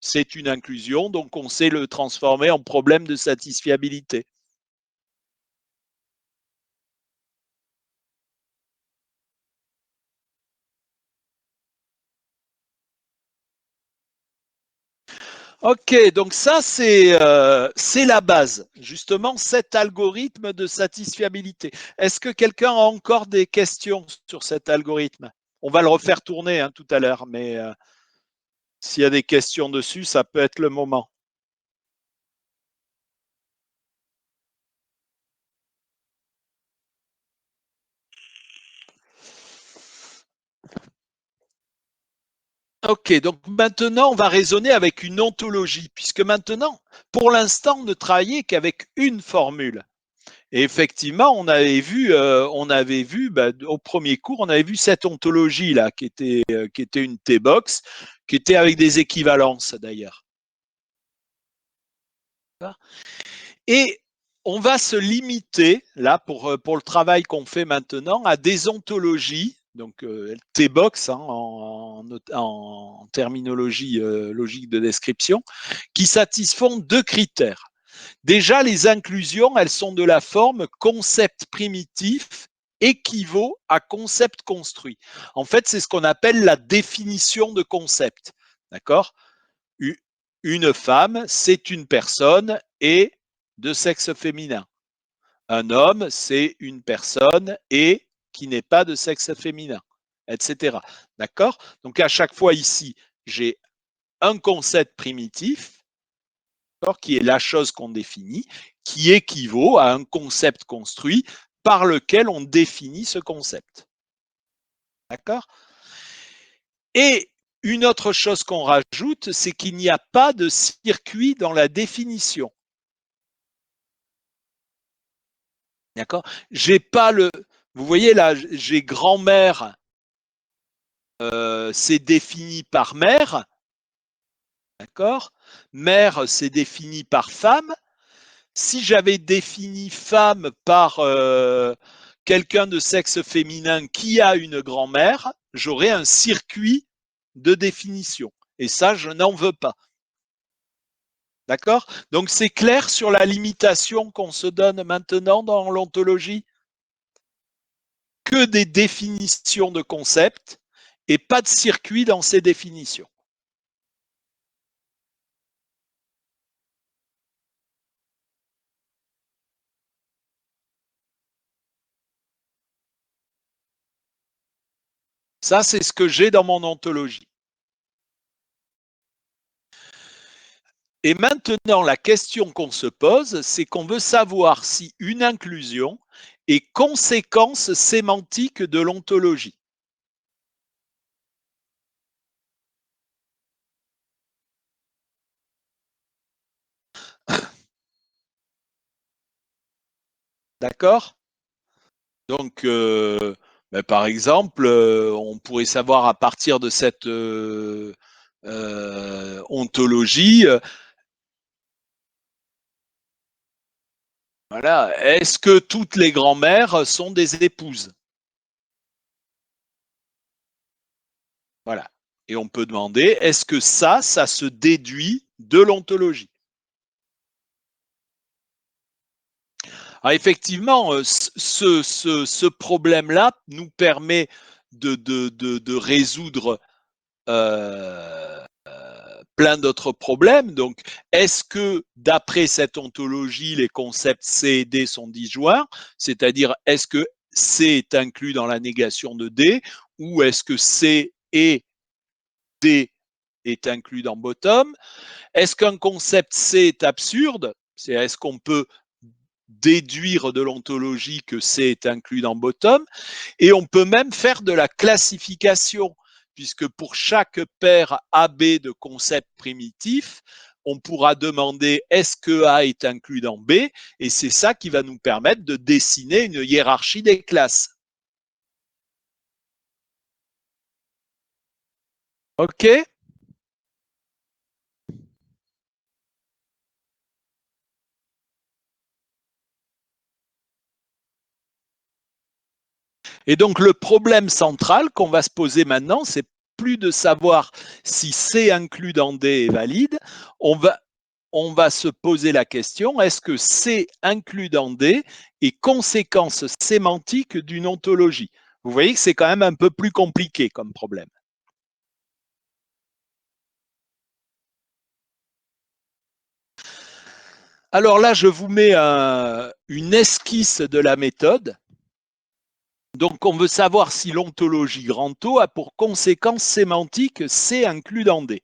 C'est une inclusion, donc on sait le transformer en problème de satisfiabilité. Ok, donc ça c'est la base, justement cet algorithme de satisfiabilité. Est-ce que quelqu'un a encore des questions sur cet algorithme? On va le refaire tourner tout à l'heure, mais s'il y a des questions dessus, ça peut être le moment. Ok, donc maintenant on va raisonner avec une ontologie, puisque maintenant, pour l'instant, on ne travaillait qu'avec une formule. Et effectivement, on avait vu au premier cours, on avait vu cette ontologie là, qui était une T-box, qui était avec des équivalences d'ailleurs. Et on va se limiter là pour le travail qu'on fait maintenant à des ontologies, donc T-box en terminologie logique de description, qui satisfont deux critères. Déjà, les inclusions, elles sont de la forme concept primitif équivaut à concept construit. En fait, c'est ce qu'on appelle la définition de concept. D'accord? Une femme, c'est une personne et de sexe féminin. Un homme, c'est une personne et qui n'est pas de sexe féminin, etc. D'accord? Donc à chaque fois ici, j'ai un concept primitif, qui est la chose qu'on définit, qui équivaut à un concept construit par lequel on définit ce concept. D'accord? Et une autre chose qu'on rajoute, c'est qu'il n'y a pas de circuit dans la définition. D'accord? J'ai pas le. Vous voyez là, j'ai grand-mère, c'est défini par mère. D'accord? Mère, c'est défini par femme. Si j'avais défini femme par quelqu'un de sexe féminin qui a une grand-mère, j'aurais un circuit de définition. Et ça, je n'en veux pas. D'accord? Donc, c'est clair sur la limitation qu'on se donne maintenant dans l'ontologie? Que des définitions de concepts et pas de circuit dans ces définitions. Ça, c'est ce que j'ai dans mon ontologie. Et maintenant, la question qu'on se pose, c'est qu'on veut savoir si une inclusion est conséquence sémantique de l'ontologie. D'accord? Donc, par exemple, on pourrait savoir à partir de cette ontologie, voilà, est-ce que toutes les grand-mères sont des épouses? Voilà. Et on peut demander, est-ce que ça se déduit de l'ontologie? Alors effectivement, ce problème-là nous permet de résoudre plein d'autres problèmes. Donc, est-ce que d'après cette ontologie, les concepts C et D sont disjoints? C'est-à-dire, est-ce que C est inclus dans la négation de D ou est-ce que C et D est inclus dans bottom? Est-ce qu'un concept C est absurde? C'est est-ce qu'on peut déduire de l'ontologie que C est inclus dans bottom? Et on peut même faire de la classification, puisque pour chaque paire AB de concepts primitifs, on pourra demander est-ce que A est inclus dans B? Et c'est ça qui va nous permettre de dessiner une hiérarchie des classes. OK? Et donc le problème central qu'on va se poser maintenant, c'est plus de savoir si C inclus dans D est valide, on va se poser la question, est-ce que C inclus dans D est conséquence sémantique d'une ontologie? Vous voyez que c'est quand même un peu plus compliqué comme problème. Alors là, je vous mets une esquisse de la méthode. Donc, on veut savoir si l'ontologie grand O a pour conséquence sémantique C inclus dans D.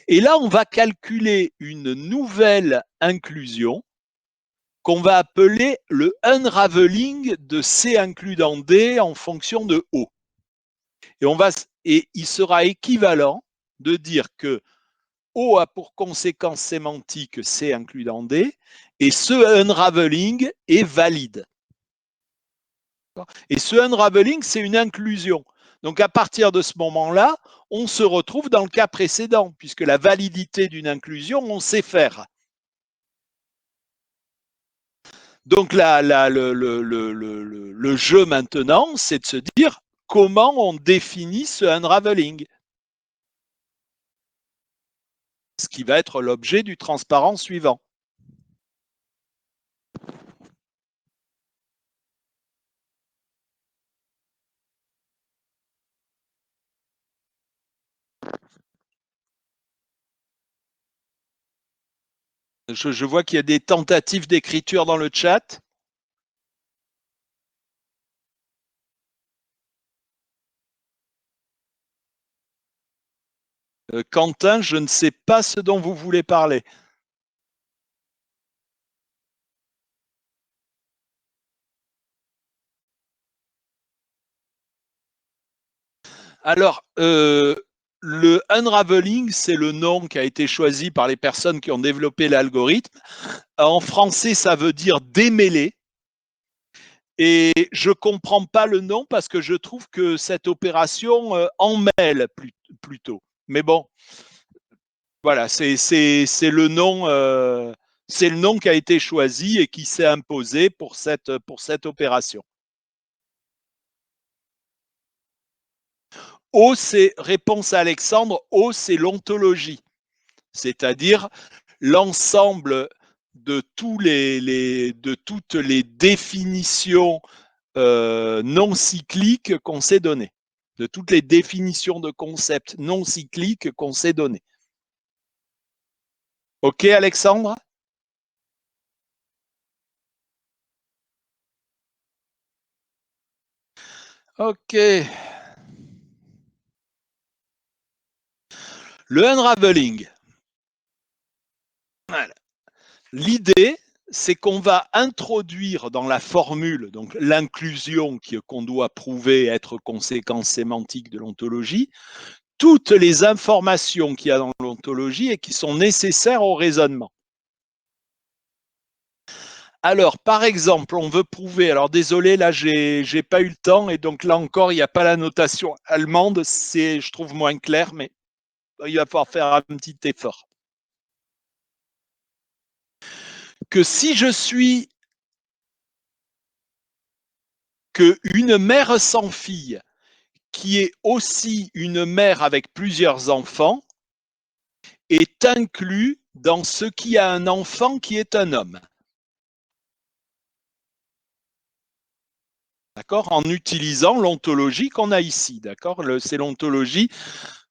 Et là, on va calculer une nouvelle inclusion qu'on va appeler le unraveling de C inclus dans D en fonction de O. Et il sera équivalent de dire que O a pour conséquence sémantique C inclus dans D et ce unraveling est valide. Et ce unraveling, c'est une inclusion. Donc à partir de ce moment-là, on se retrouve dans le cas précédent, puisque la validité d'une inclusion, on sait faire. Donc le jeu maintenant, c'est de se dire comment on définit ce unraveling. Ce qui va être l'objet du transparent suivant. Je vois qu'il y a des tentatives d'écriture dans le chat. Quentin, je ne sais pas ce dont vous voulez parler. Alors, le unraveling, c'est le nom qui a été choisi par les personnes qui ont développé l'algorithme. En français, ça veut dire démêler. Et je ne comprends pas le nom parce que je trouve que cette opération en mêle plutôt. Mais bon, voilà, c'est le nom qui a été choisi et qui s'est imposé pour cette opération. O, c'est réponse à Alexandre. O, c'est l'ontologie, c'est-à-dire l'ensemble de toutes les définitions non cycliques qu'on s'est données, de toutes les définitions de concepts non cycliques qu'on s'est données. OK, Alexandre? OK. Le unraveling. Voilà. L'idée, c'est qu'on va introduire dans la formule, donc l'inclusion qu'on doit prouver être conséquence sémantique de l'ontologie, toutes les informations qu'il y a dans l'ontologie et qui sont nécessaires au raisonnement. Alors, par exemple, on veut prouver, alors désolé, là, j'ai pas eu le temps, et donc là encore, il n'y a pas la notation allemande, c'est, je trouve, moins clair, mais il va falloir faire un petit effort. Que si je suis qu'une mère sans fille, qui est aussi une mère avec plusieurs enfants, est inclus dans ce qui a un enfant qui est un homme. D'accord? En utilisant l'ontologie qu'on a ici. D'accord? C'est l'ontologie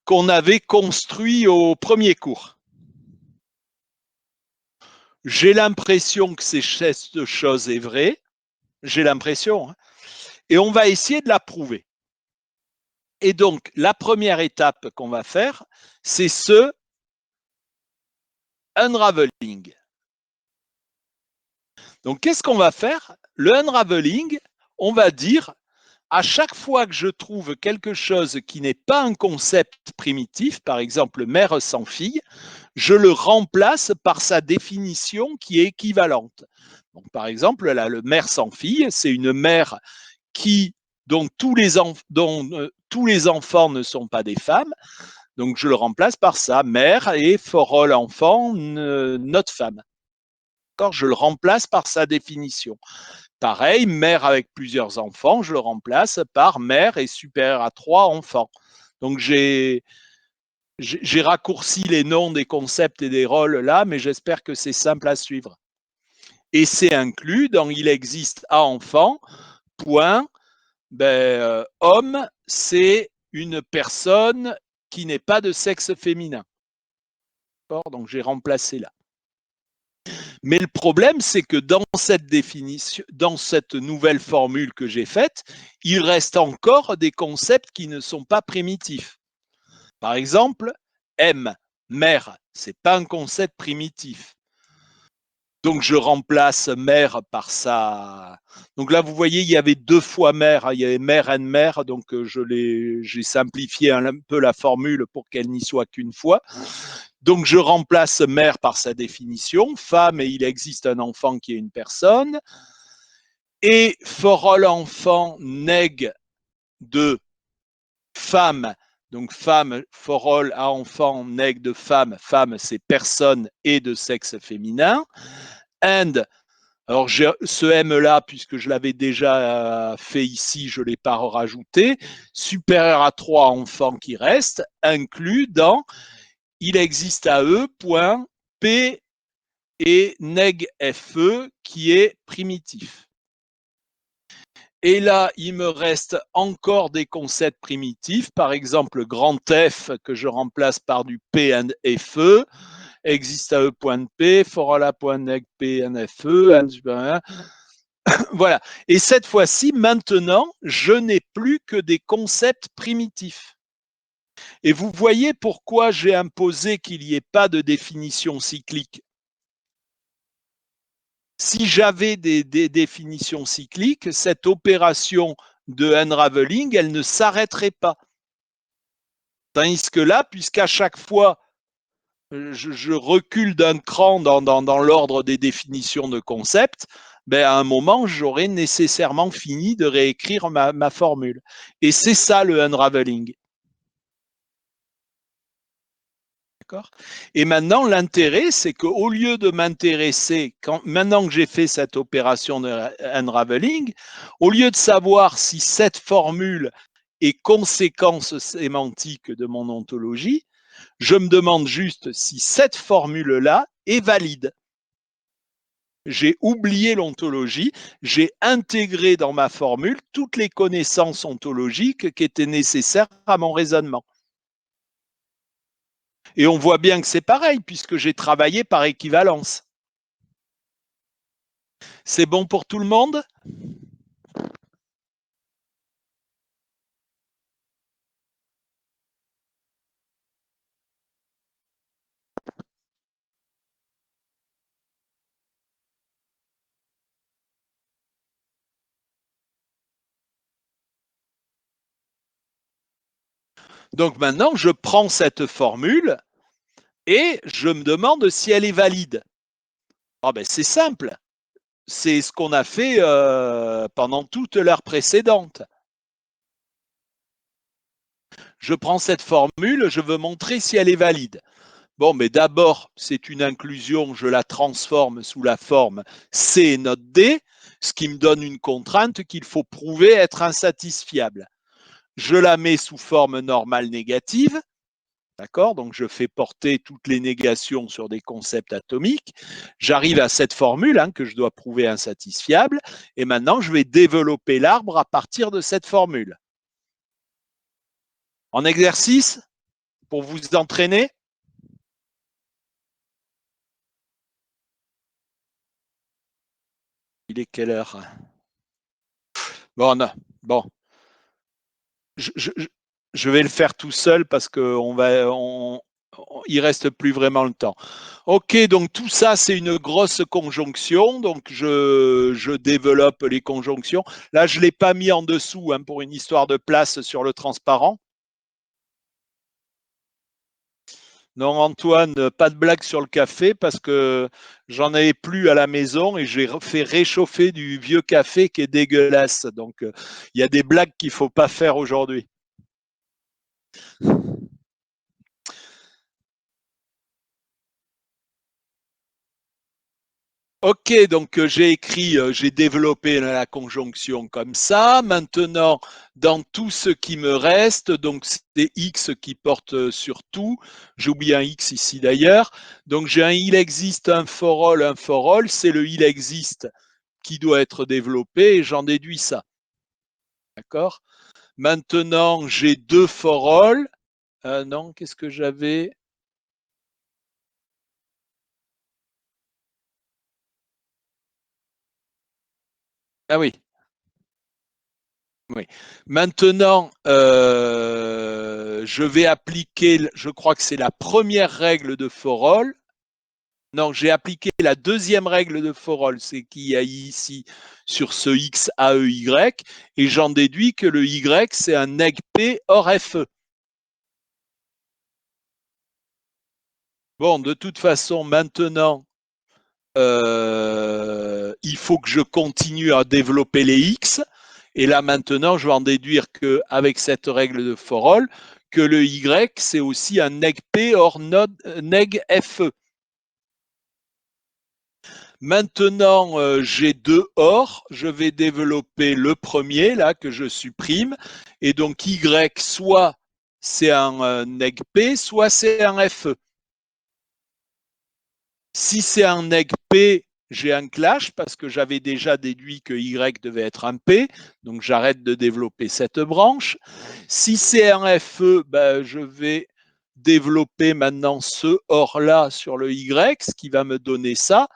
qu'on avait construite au premier cours. J'ai l'impression que cette chose est vraie. J'ai l'impression. Hein? Et on va essayer de la prouver. Et donc, la première étape qu'on va faire, c'est ce unraveling. Donc, qu'est-ce qu'on va faire? Le unraveling, on va dire, à chaque fois que je trouve quelque chose qui n'est pas un concept primitif, par exemple mère sans fille, je le remplace par sa définition qui est équivalente. Donc, par exemple, là, le mère sans fille, c'est une mère dont tous les enfants ne sont pas des femmes. Donc, je le remplace par ça, mère et for all enfant, not femme. Je le remplace par sa définition. Pareil, mère avec plusieurs enfants, je le remplace par mère et supérieur à 3 enfants. Donc, j'ai raccourci les noms des concepts et des rôles là, mais j'espère que c'est simple à suivre. Et c'est inclus dans il existe à enfant, point, homme, c'est une personne qui n'est pas de sexe féminin. Donc j'ai remplacé là. Mais le problème, c'est que dans cette définition, dans cette nouvelle formule que j'ai faite, il reste encore des concepts qui ne sont pas primitifs. Par exemple, M, mère, c'est pas un concept primitif. Donc je remplace mère par ça. Donc là, vous voyez, il y avait 2 fois mère, il y avait mère and mère, donc j'ai simplifié un peu la formule pour qu'elle n'y soit qu'une fois. Donc je remplace mère par sa définition, femme et il existe un enfant qui est une personne. Et for all enfant neg de femme, donc femme, for all à enfant neg de femme, femme c'est personne et de sexe féminin. And, alors ce M là, puisque je l'avais déjà fait ici, je ne l'ai pas rajouté, supérieur à 3 enfants qui restent, inclus dans il existe à eux, point, P et neg FE qui est primitif. Et là, il me reste encore des concepts primitifs, par exemple grand F que je remplace par du P and FE, existe à E.P, for all A.neg P, NFE, voilà. Et cette fois-ci, maintenant, je n'ai plus que des concepts primitifs. Et vous voyez pourquoi j'ai imposé qu'il n'y ait pas de définition cyclique. Si j'avais des définitions cycliques, cette opération de unraveling, elle ne s'arrêterait pas. Tandis que là, puisqu'à chaque fois, je recule d'un cran dans l'ordre des définitions de concepts, ben à un moment, j'aurai nécessairement fini de réécrire ma formule. Et c'est ça le unraveling. D'accord ? Et maintenant, l'intérêt, c'est qu'au lieu de m'intéresser, maintenant que j'ai fait cette opération de unraveling, au lieu de savoir si cette formule est conséquence sémantique de mon ontologie, je me demande juste si cette formule-là est valide. J'ai oublié l'ontologie, j'ai intégré dans ma formule toutes les connaissances ontologiques qui étaient nécessaires à mon raisonnement. Et on voit bien que c'est pareil, puisque j'ai travaillé par équivalence. C'est bon pour tout le monde ? Donc maintenant, je prends cette formule et je me demande si elle est valide. Ah ben, c'est simple. C'est ce qu'on a fait pendant toute l'heure précédente. Je prends cette formule, je veux montrer si elle est valide. Bon, mais d'abord, c'est une inclusion, je la transforme sous la forme C note D, ce qui me donne une contrainte qu'il faut prouver être insatisfiable. Je la mets sous forme normale négative, d'accord ? Donc, je fais porter toutes les négations sur des concepts atomiques. J'arrive à cette formule que je dois prouver insatisfiable, et maintenant, je vais développer l'arbre à partir de cette formule. En exercice, pour vous entraîner ? Il est quelle heure ? Bon, non. Bon. Je vais le faire tout seul parce il reste plus vraiment le temps. Ok, donc tout ça, c'est une grosse conjonction. Donc, je développe les conjonctions. Là, je ne l'ai pas mis en dessous pour une histoire de place sur le transparent. Non, Antoine, pas de blague sur le café parce que j'en avais plus à la maison et j'ai fait réchauffer du vieux café qui est dégueulasse. Donc, il y a des blagues qu'il ne faut pas faire aujourd'hui. Ok, donc j'ai développé la conjonction comme ça. Maintenant, dans tout ce qui me reste, donc c'est X qui porte sur tout. J'ai oublié un X ici d'ailleurs. Donc j'ai un il existe, un for all. C'est le il existe qui doit être développé et j'en déduis ça. D'accord ? Maintenant, j'ai deux for all. Non, qu'est-ce que j'avais ? Ah oui. Oui. Maintenant, je vais appliquer, je crois que c'est la première règle de for all. Non, j'ai appliqué la deuxième règle de for all, c'est qu'il y a ici sur ce X AEY, et j'en déduis que le Y, c'est un neg P hors FE. Bon, de toute façon, maintenant, il faut que je continue à développer les X. Et là, maintenant, je vais en déduire qu'avec cette règle de for all, que le Y, c'est aussi un neg P hors neg FE. Maintenant, j'ai deux OR. Je vais développer le premier, là, que je supprime. Et donc, Y, soit c'est un neg P, soit c'est un FE. Si c'est un neg P, j'ai un clash parce que j'avais déjà déduit que Y devait être un P, donc j'arrête de développer cette branche. Si c'est un FE, ben, je vais développer maintenant ce OR-là sur le Y, ce qui va me donner ça.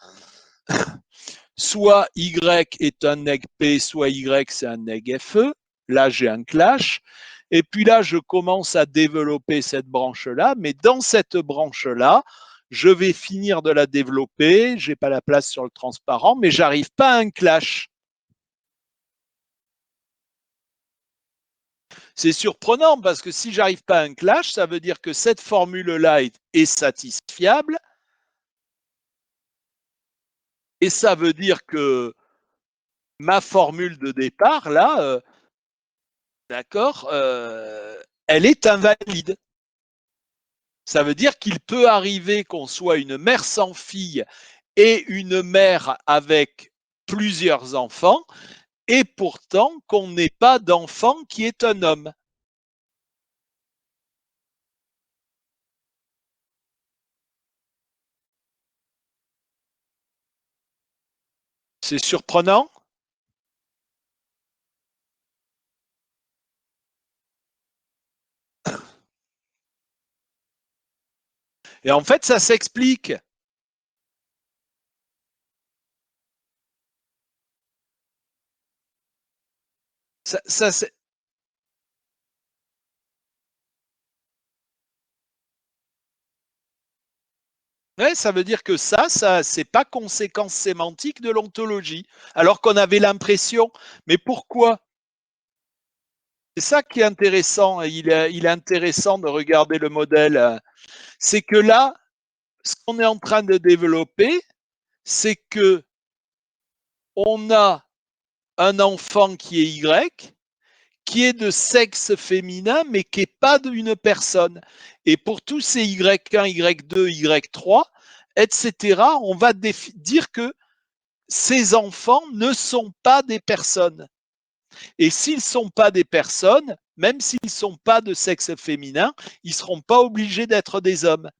Soit Y est un neg P, soit Y c'est un neg FE. Là, j'ai un clash. Et puis là, je commence à développer cette branche-là, mais dans cette branche-là, je vais finir de la développer, j'ai pas la place sur le transparent, mais j'arrive pas à un clash. C'est surprenant parce que si j'arrive pas à un clash, ça veut dire que cette formule-là est satisfiable. Et ça veut dire que ma formule de départ, là, d'accord, elle est invalide. Ça veut dire qu'il peut arriver qu'on soit une mère sans fille et une mère avec plusieurs enfants, et pourtant qu'on n'ait pas d'enfant qui est un homme. C'est surprenant? Et en fait, ça s'explique. Ça, ouais, ça veut dire que ça c'est pas conséquence sémantique de l'ontologie, alors qu'on avait l'impression. Mais pourquoi? C'est ça qui est intéressant. Il est intéressant de regarder le modèle. C'est que là, ce qu'on est en train de développer, c'est que on a un enfant qui est Y, qui est de sexe féminin, mais qui n'est pas d'une personne. Et pour tous ces Y1, Y2, Y3, etc., on va dire que ces enfants ne sont pas des personnes. Et s'ils ne sont pas des personnes, même s'ils ne sont pas de sexe féminin, ils ne seront pas obligés d'être des hommes.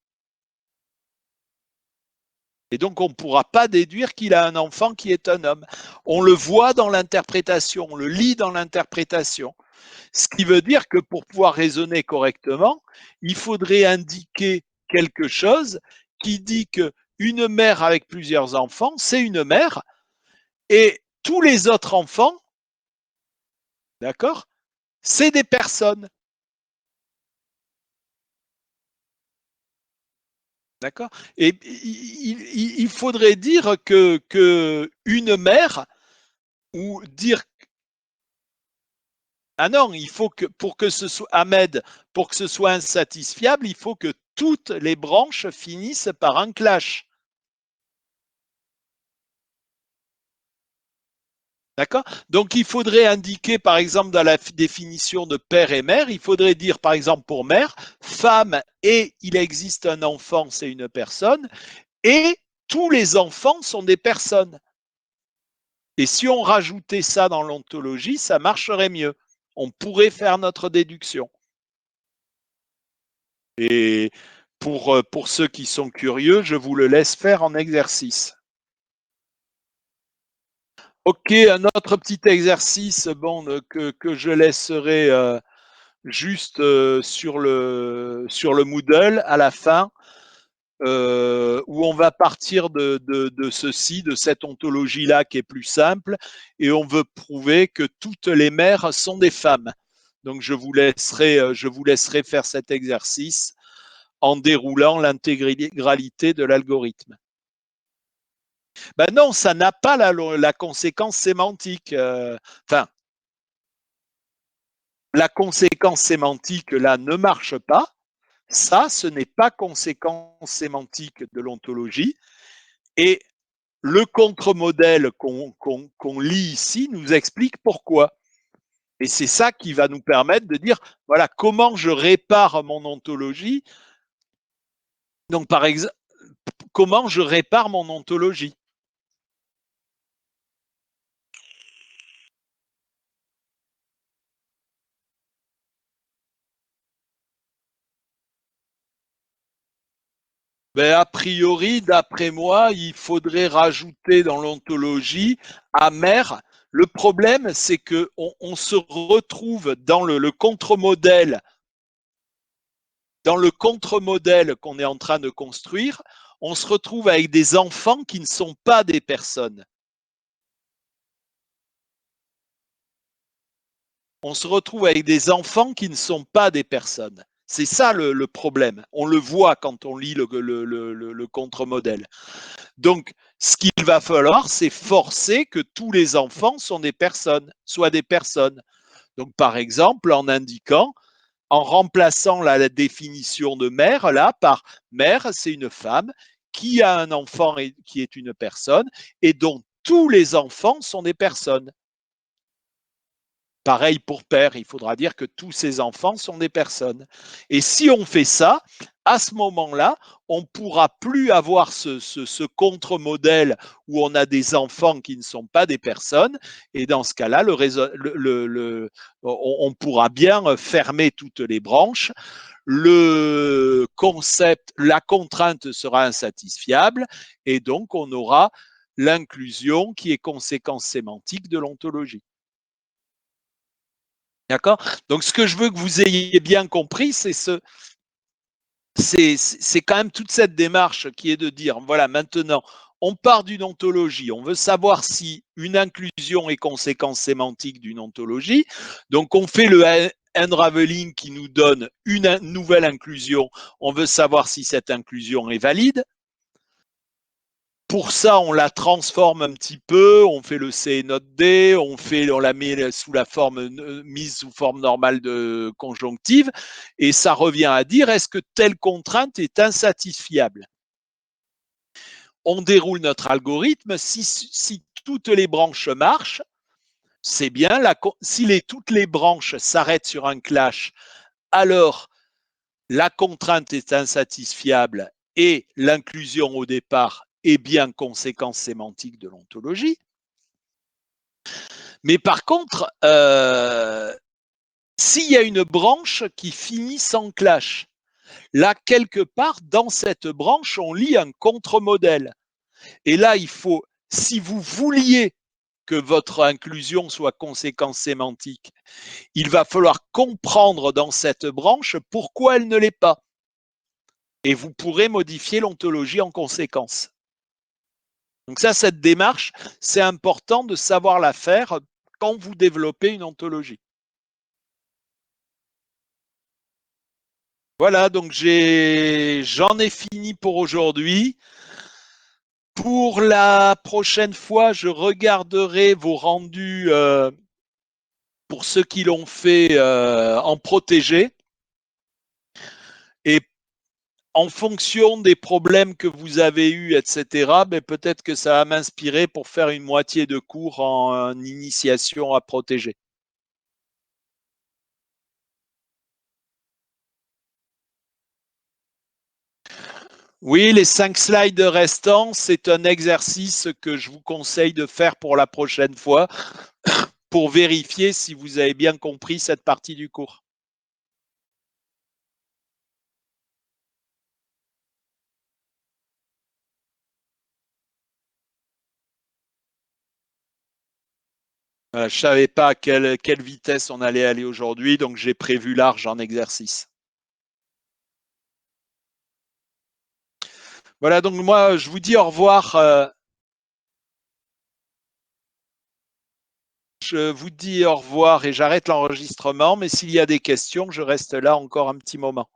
Et donc, on ne pourra pas déduire qu'il a un enfant qui est un homme. On le voit dans l'interprétation, on le lit dans l'interprétation. Ce qui veut dire que pour pouvoir raisonner correctement, il faudrait indiquer quelque chose qui dit qu'une mère avec plusieurs enfants, c'est une mère, et tous les autres enfants, d'accord, c'est des personnes. D'accord. Et il faudrait dire que une mère, ou dire, ah non, il faut que pour que ce soit Ahmed, pour que ce soit insatisfiable, il faut que toutes les branches finissent par un clash. D'accord? Donc il faudrait indiquer, par exemple, dans la définition de père et mère, il faudrait dire, par exemple, pour mère, femme et il existe un enfant, c'est une personne, et tous les enfants sont des personnes. Et si on rajoutait ça dans l'ontologie, ça marcherait mieux. On pourrait faire notre déduction. Et pour ceux qui sont curieux, je vous le laisse faire en exercice. Ok, un autre petit exercice bon, que je laisserai juste sur le Moodle à la fin, où on va partir de ceci, de cette ontologie-là qui est plus simple, et on veut prouver que toutes les mères sont des femmes. Donc je vous laisserai faire cet exercice en déroulant l'intégralité de l'algorithme. Ben non, ça n'a pas la conséquence sémantique. Enfin, la conséquence sémantique là ne marche pas. Ça, ce n'est pas conséquence sémantique de l'ontologie. Et le contre-modèle qu'on lit ici nous explique pourquoi. Et c'est ça qui va nous permettre de dire, voilà, comment je répare mon ontologie. Donc, par exemple, comment je répare mon ontologie. Ben, a priori, d'après moi, il faudrait rajouter dans l'ontologie amer. Le problème, c'est qu'on se retrouve dans le contre-modèle, dans le contre-modèle qu'on est en train de construire, on se retrouve avec des enfants qui ne sont pas des personnes. On se retrouve avec des enfants qui ne sont pas des personnes. C'est ça le problème. On le voit quand on lit le contre-modèle. Donc, ce qu'il va falloir, c'est forcer que tous les enfants soient des personnes. Donc, par exemple, en indiquant, en remplaçant la définition de mère, là, par mère, c'est une femme qui a un enfant et qui est une personne et dont tous les enfants sont des personnes. Pareil pour père, il faudra dire que tous ces enfants sont des personnes. Et si on fait ça, à ce moment-là, on ne pourra plus avoir ce contre-modèle où on a des enfants qui ne sont pas des personnes. Et dans ce cas-là, on pourra bien fermer toutes les branches. Le concept, la contrainte sera insatisfiable et donc on aura l'inclusion qui est conséquence sémantique de l'ontologie. D'accord? Donc, ce que je veux que vous ayez bien compris, c'est quand même toute cette démarche qui est de dire, voilà, maintenant, on part d'une ontologie, on veut savoir si une inclusion est conséquence sémantique d'une ontologie. Donc, on fait le unraveling qui nous donne une nouvelle inclusion. On veut savoir si cette inclusion est valide. Pour ça, on la transforme un petit peu, on fait le C note D, on la met sous la forme mise sous forme normale de conjonctive, et ça revient à dire est-ce que telle contrainte est insatisfiable? On déroule notre algorithme, si toutes les branches marchent, c'est bien. Si toutes les branches s'arrêtent sur un clash, alors la contrainte est insatisfiable et l'inclusion au départ est bien conséquence sémantique de l'ontologie. Mais par contre, s'il y a une branche qui finit sans clash, là, quelque part, dans cette branche, on lit un contre-modèle. Et là, il faut, si vous vouliez que votre inclusion soit conséquence sémantique, il va falloir comprendre dans cette branche pourquoi elle ne l'est pas. Et vous pourrez modifier l'ontologie en conséquence. Donc ça, cette démarche, c'est important de savoir la faire quand vous développez une ontologie. Voilà, donc j'en ai fini pour aujourd'hui. Pour la prochaine fois, je regarderai vos rendus pour ceux qui l'ont fait en protégé. Et en fonction des problèmes que vous avez eus, etc., ben peut-être que ça va m'inspirer pour faire une moitié de cours en initiation à protéger. Oui, les 5 slides restants, c'est un exercice que je vous conseille de faire pour la prochaine fois pour vérifier si vous avez bien compris cette partie du cours. Je ne savais pas à quelle vitesse on allait aller aujourd'hui, donc j'ai prévu large en exercice. Voilà, donc moi, je vous dis au revoir. Je vous dis au revoir et j'arrête l'enregistrement, mais s'il y a des questions, je reste là encore un petit moment.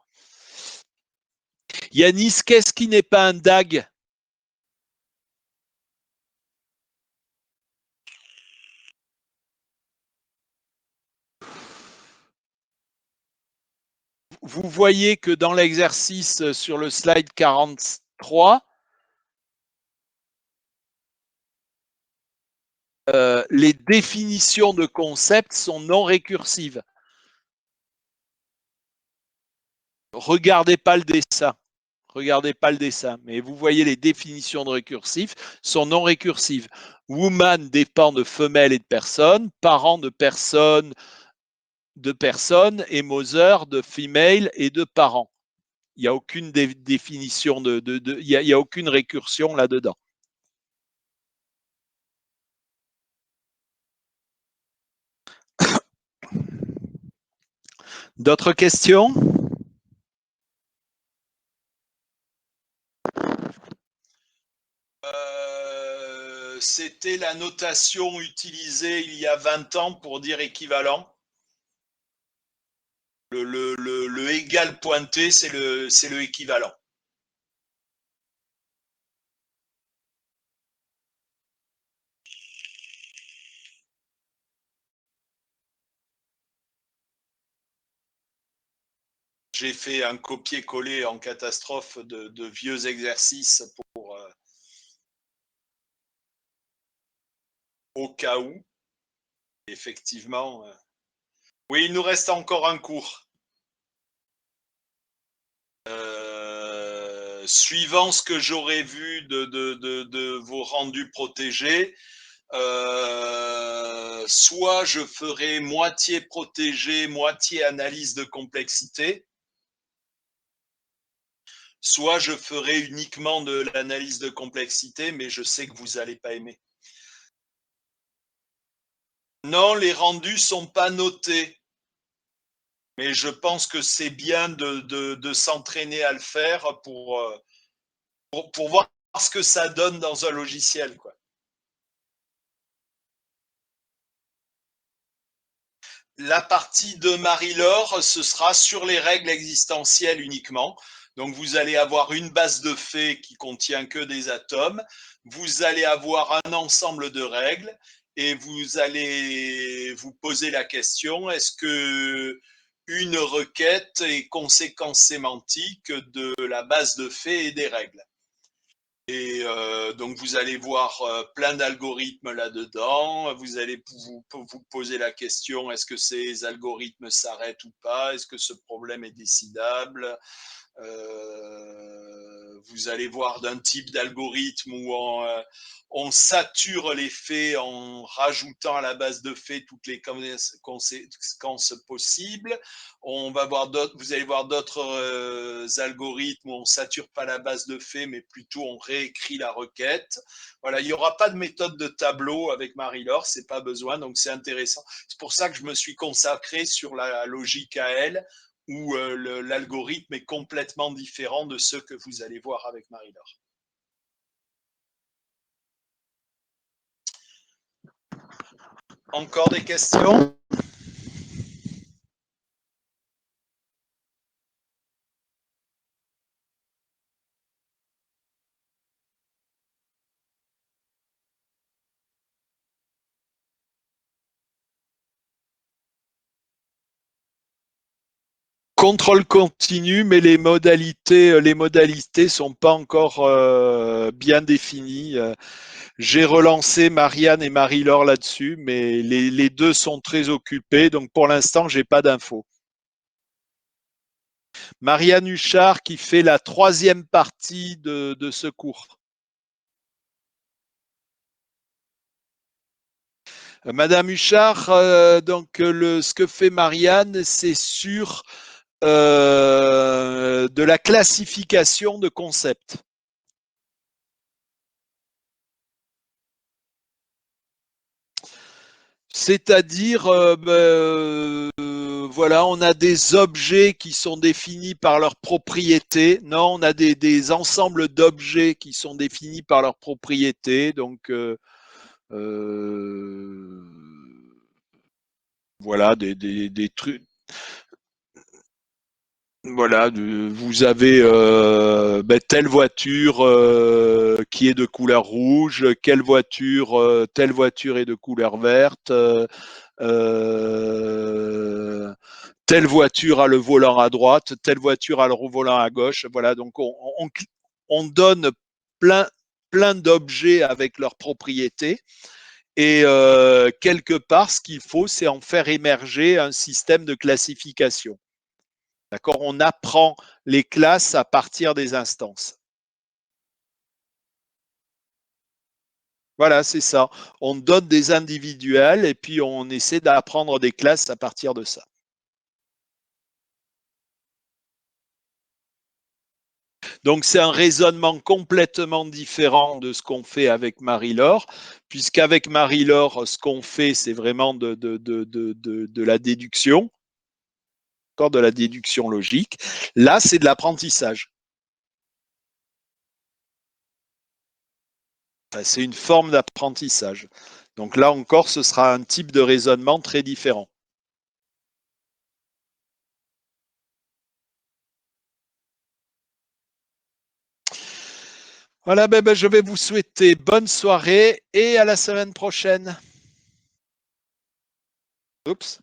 Yanis, qu'est-ce qui n'est pas un DAG? Vous voyez que dans l'exercice sur le slide 43, les définitions de concepts sont non récursives. Regardez pas le dessin. Regardez pas le dessin, mais vous voyez les définitions de récursif sont non récursives. Woman dépend de femelle et de personne, parent de personne et mother de female et de parent. Il n'y a aucune définition il y a aucune récursion là-dedans. D'autres questions? C'était la notation utilisée il y a 20 ans pour dire équivalent. Le égal pointé, c'est le équivalent. J'ai fait un copier-coller en catastrophe de vieux exercices pour au cas où. Effectivement. Oui, il nous reste encore un cours. Suivant ce que j'aurais vu de vos rendus protégés, soit je ferai moitié protégé, moitié analyse de complexité, soit je ferai uniquement de l'analyse de complexité, mais je sais que vous n'allez pas aimer. Non, les rendus sont pas notés, mais je pense que c'est bien de s'entraîner à le faire pour voir ce que ça donne dans un logiciel, quoi. La partie de Marie-Laure, ce sera sur les règles existentielles uniquement. Donc, vous allez avoir une base de faits qui contient que des atomes. Vous allez avoir un ensemble de règles et vous allez vous poser la question, est-ce que une requête est conséquence sémantique de la base de faits et des règles? Et donc, vous allez voir plein d'algorithmes là-dedans. Vous allez vous poser la question, est-ce que ces algorithmes s'arrêtent ou pas? Est-ce que ce problème est décidable? Vous allez voir d'un type d'algorithme où on sature les faits en rajoutant à la base de faits toutes les conséquences possibles. Vous allez voir d'autres algorithmes où on ne sature pas la base de faits, mais plutôt on réécrit la requête. Voilà, il n'y aura pas de méthode de tableau avec Marie-Laure, c'est pas besoin, donc c'est intéressant. C'est pour ça que je me suis consacré sur la logique AL, où l'algorithme est complètement différent de ceux que vous allez voir avec Marie-Laure. Encore des questions? Contrôle continu, mais les modalités sont pas encore bien définies. J'ai relancé Marianne et Marie-Laure là-dessus, mais les deux sont très occupés, donc pour l'instant, j'ai pas d'infos. Marianne Huchard qui fait la 3e partie de ce cours. Madame Huchard, donc ce que fait Marianne, c'est sur de la classification de concepts. C'est-à-dire, voilà, on a des objets qui sont définis par leurs propriétés. Non, on a des ensembles d'objets qui sont définis par leurs propriétés. Donc, voilà, des trucs. Voilà, vous avez telle voiture qui est de couleur rouge, telle voiture est de couleur verte, telle voiture a le volant à droite, telle voiture a le volant à gauche. Voilà, donc on donne plein d'objets avec leurs propriétés. Et quelque part, ce qu'il faut, c'est en faire émerger un système de classification. D'accord? On apprend les classes à partir des instances. Voilà, c'est ça. On donne des individuels et puis on essaie d'apprendre des classes à partir de ça. Donc c'est un raisonnement complètement différent de ce qu'on fait avec Marie-Laure, puisqu'avec Marie-Laure, ce qu'on fait, c'est vraiment de la déduction, de la déduction logique. Là, c'est de l'apprentissage. Enfin, c'est une forme d'apprentissage. Donc là encore, ce sera un type de raisonnement très différent. Voilà, je vais vous souhaiter bonne soirée et à la semaine prochaine. Oups.